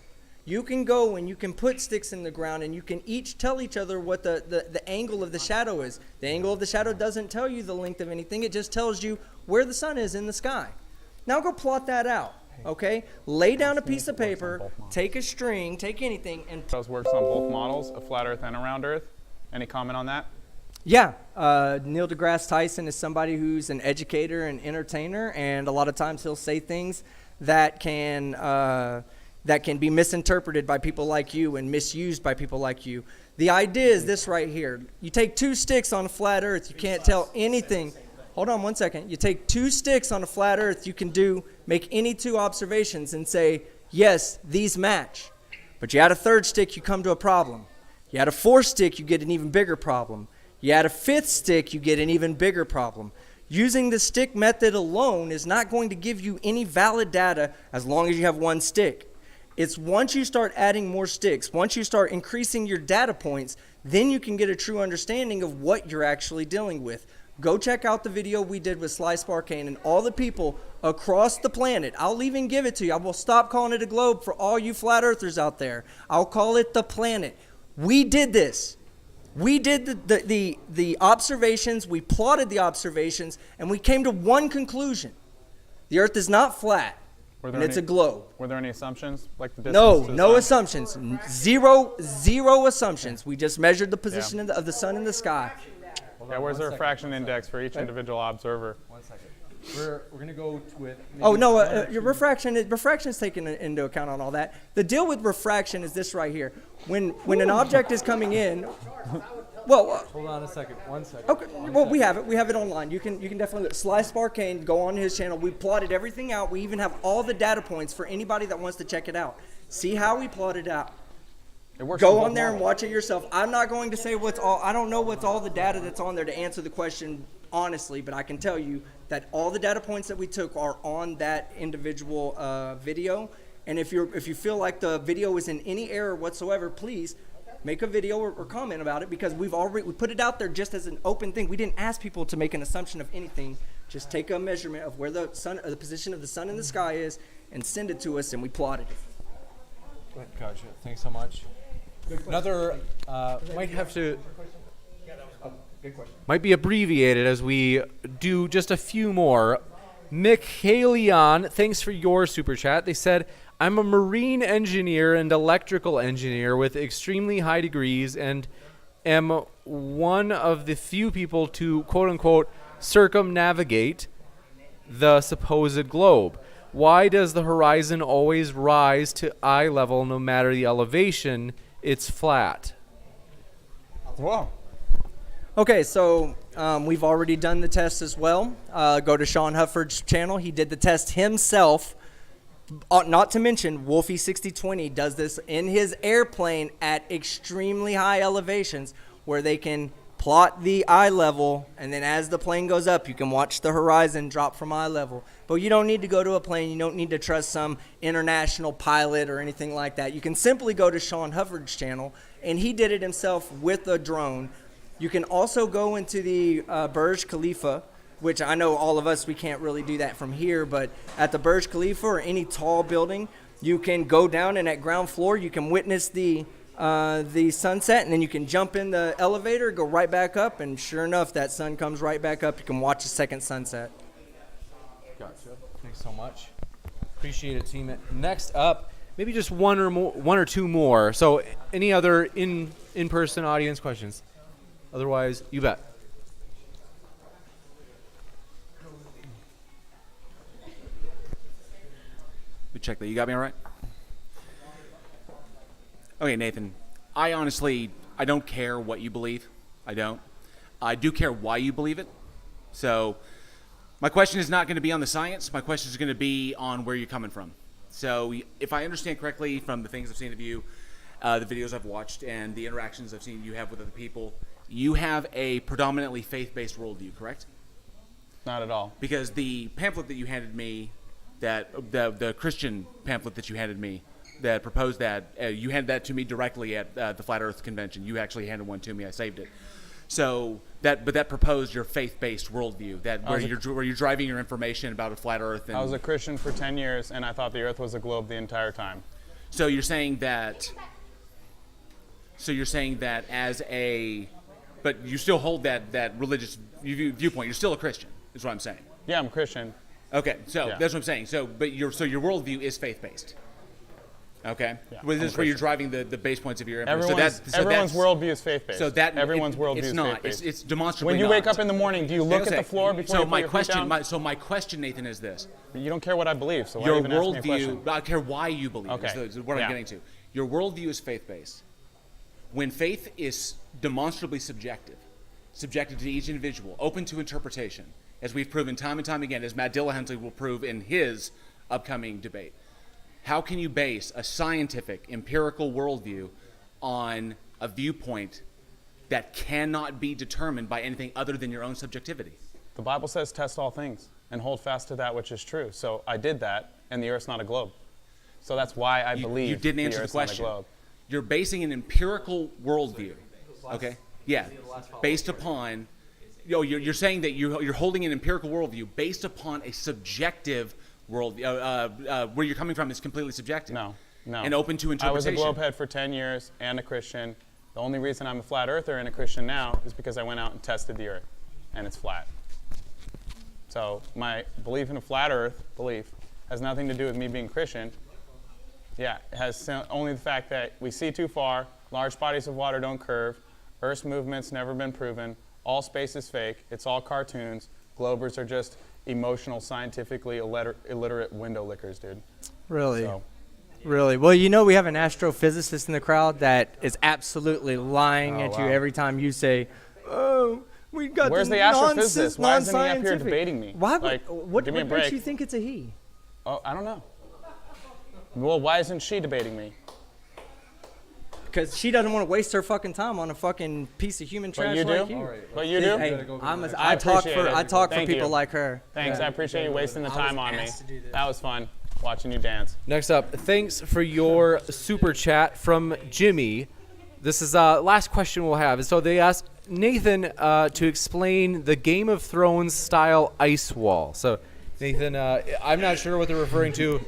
You can go and you can put sticks in the ground and you can each tell each other what the angle of the shadow is. The angle of the shadow doesn't tell you the length of anything. It just tells you where the sun is in the sky. Now go plot that out, okay? Lay down a piece of paper, take a string, take anything, and Those works on both models, a flat Earth and a round Earth. Any comment on that? yeah, Neil deGrasse Tyson is somebody who's an educator and entertainer, and a lot of times he'll say things that can be misinterpreted by people like you and misused by people like you. The idea is this right here. You take 2 sticks on a flat earth, you can't tell anything. Hold on one second. You take 2 sticks on a flat earth, you can make any 2 observations and say, yes, these match. But you add a 3rd stick, you come to a problem. You add a 4th stick, you get an even bigger problem. You add a 5th stick, you get an even bigger problem. Using the stick method alone is not going to give you any valid data as long as you have 1 stick. It's once you start adding more sticks, once you start increasing your data points, then you can get a true understanding of what you're actually dealing with. Go check out the video we did with Sly Sparkane and all the people across the planet. I'll even give it to you. I will stop calling it a globe for all you flat earthers out there. I'll call it the planet. We did this. We did the observations, we plotted the observations, and we came to one conclusion. The earth is not flat, and it's a globe. Were there any assumptions? Like the distance No, to the no sun? assumptions. Zero assumptions. We just measured the position of the sun in the sky. Yeah, where's the refraction index for each individual observer? 1 second. We're gonna go with. Oh no, your refraction is taken into account on all that. The deal with refraction is this right here. When an object is coming in, well, Hold on a second. 1 second. okay, well we have it. We have it online. You can definitely look. Sly Sparkane, go on his channel. We plotted everything out. We even have all the data points for anybody that wants to check it out. See how we plotted out. It works Go both on there and models. watch it yourself. I'm not going to say I don't know what's all the data that's on there to answer the question honestly, but I can tell you that all the data points that we took are on that individual video. And if you feel like the video is in any error whatsoever, please make a video or comment about it, because we put it out there just as an open thing. We didn't ask people to make an assumption of anything. Just take a measurement of where the position of the sun in the sky is and send it to us, and we plotted it. Gotcha. Thanks so much. Another might have to might be abbreviated as we do just a few more. Michaelion, thanks for your super chat. They said, I'm a marine engineer and electrical engineer with extremely high degrees and am one of the few people to quote-unquote circumnavigate the supposed globe. Why does the horizon always rise to eye level no matter the elevation? It's flat. Whoa. Okay, so we've already done the test as well. Go to Sean Hufford's channel. He did the test himself. Not to mention, Wolfie 6020 does this in his airplane at extremely high elevations where they can plot the eye level, and then as the plane goes up, you can watch the horizon drop from eye level. But you don't need to go to a plane. You don't need to trust some international pilot or anything like that. You can simply go to Sean Hufford's channel, and he did it himself with a drone. You can also go into the Burj Khalifa, which I know all of us, we can't really do that from here, but at the Burj Khalifa or any tall building, you can go down, and at ground floor, you can witness the sunset, and then you can jump in the elevator, go right back up, and sure enough, that sun comes right back up. You can watch the second sunset. Gotcha. Thanks so much. Appreciate it, team. Next up, maybe just one or two more. So, any other in-person audience questions? Otherwise, you bet. We check that. You got me all right? Okay, Nathan. I don't care what you believe. I don't. I do care why you believe it. So my question is not going to be on the science. My question is going to be on where you're coming from. So if I understand correctly from the things I've seen of you, the videos I've watched, and the interactions I've seen you have with other people, you have a predominantly faith-based worldview, correct? Not at all. Because the pamphlet that you handed me, that the Christian pamphlet that you handed me, that proposed that. You handed that to me directly at the Flat Earth Convention. You actually handed one to me. I saved it. So that proposed your faith-based worldview, that where you're driving your information about a flat Earth. And I was a Christian for 10 years, and I thought the Earth was a globe the entire time. So you're saying that. But you still hold that religious viewpoint. You're still a Christian, is what I'm saying. Yeah, I'm Christian. Okay, so Yeah. that's what I'm saying. So your worldview is faith-based. Okay, Yeah, well, this I'm is where you're Christian. driving the base points of your information. Everyone's worldview is faith-based. So that everyone's worldview it's is not. faith-based. It's demonstrably When you not. wake up in the morning, do you look at the floor before you put your feet down? So my question, Nathan, is this: You don't care what I believe, so why your even ask me a question? worldview. I don't care why you believe. Okay. Is what Yeah. I'm getting to. Your worldview is faith-based. When faith is demonstrably subjective to each individual, open to interpretation, as we've proven time and time again, as Matt Dillahuntly will prove in his upcoming debate. How can you base a scientific, empirical worldview on a viewpoint that cannot be determined by anything other than your own subjectivity? The Bible says test all things and hold fast to that which is true. So I did that, and the Earth's not a globe. So that's why I believe you didn't answer the Earth's question. not a globe. You're basing an empirical worldview, okay? Yeah, based upon, you're saying that you're holding an empirical worldview based upon a subjective world, where you're coming from is completely subjective. No. And open to interpretation. I was a globehead for 10 years and a Christian. The only reason I'm a flat earther and a Christian now is because I went out and tested the Earth, and it's flat. So my belief in a flat Earth has nothing to do with me being Christian. Yeah, it has only the fact that we see too far, large bodies of water don't curve, Earth's movement's never been proven, all space is fake, it's all cartoons, globers are just emotional, scientifically illiterate window lickers, dude. Really? So. Really? Well, we have an astrophysicist in the crowd that is absolutely lying at you every time you say, "Oh, we got Where's the astrophysicist? Why isn't he up here debating me? Why? Like, what give me a makes break. you think it's a he? Oh, I don't know. Well, why isn't she debating me? Because she doesn't want to waste her fucking time on a fucking piece of human trash you like do? you. But you do? Hey, I talk appreciate for it. I talk for Thank people you. like her. Thanks, Yeah. I appreciate you wasting the time on me. asked to do this. That was fun, watching you dance. Next up, thanks for your super chat from Jimmy. This is last question we'll have. So they asked Nathan to explain the Game of Thrones style ice wall. So Nathan, I'm not sure what they're referring to.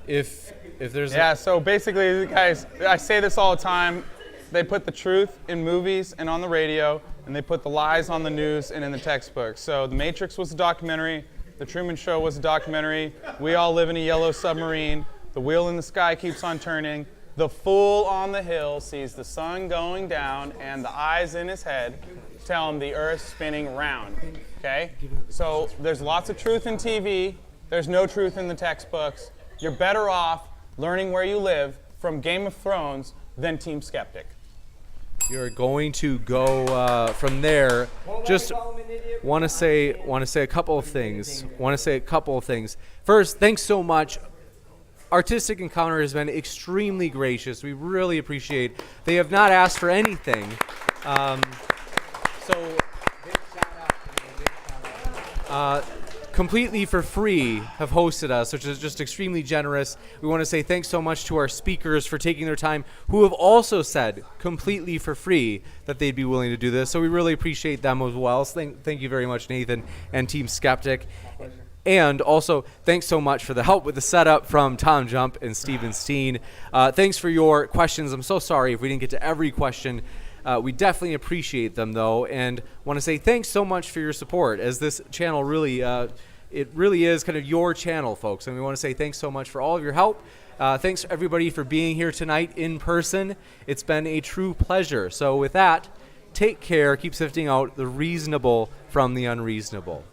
If there's So basically, guys, I say this all the time. They put the truth in movies and on the radio, and they put the lies on the news and in the textbooks. So The Matrix was a documentary. The Truman Show was a documentary. We all live in a yellow submarine. The wheel in the sky keeps on turning. The fool on the hill sees the sun going down, and the eyes in his head tell him the earth's spinning round. Okay? So there's lots of truth in TV. There's no truth in the textbooks. You're better off learning where you live from Game of Thrones than Team Skeptic. You're going to go from there. Just want to say a couple of things. First, thanks so much. Artistic Encounter has been extremely gracious. We really appreciate. They have not asked for anything. So big shout out. Completely for free have hosted us, which is just extremely generous. We want to say thanks so much to our speakers for taking their time, who have also said completely for free that they'd be willing to do this. So we really appreciate them as well. So thank you very much, Nathan and Team Skeptic. And also, thanks so much for the help with the setup from Tom Jump and Steven Steen. Thanks for your questions. I'm so sorry if we didn't get to every question. We definitely appreciate them, though, and want to say thanks so much for your support, as this channel really, it really is kind of your channel, folks. And we want to say thanks so much for all of your help. Thanks, everybody, for being here tonight in person. It's been a true pleasure. So with that, take care. Keep sifting out the reasonable from the unreasonable.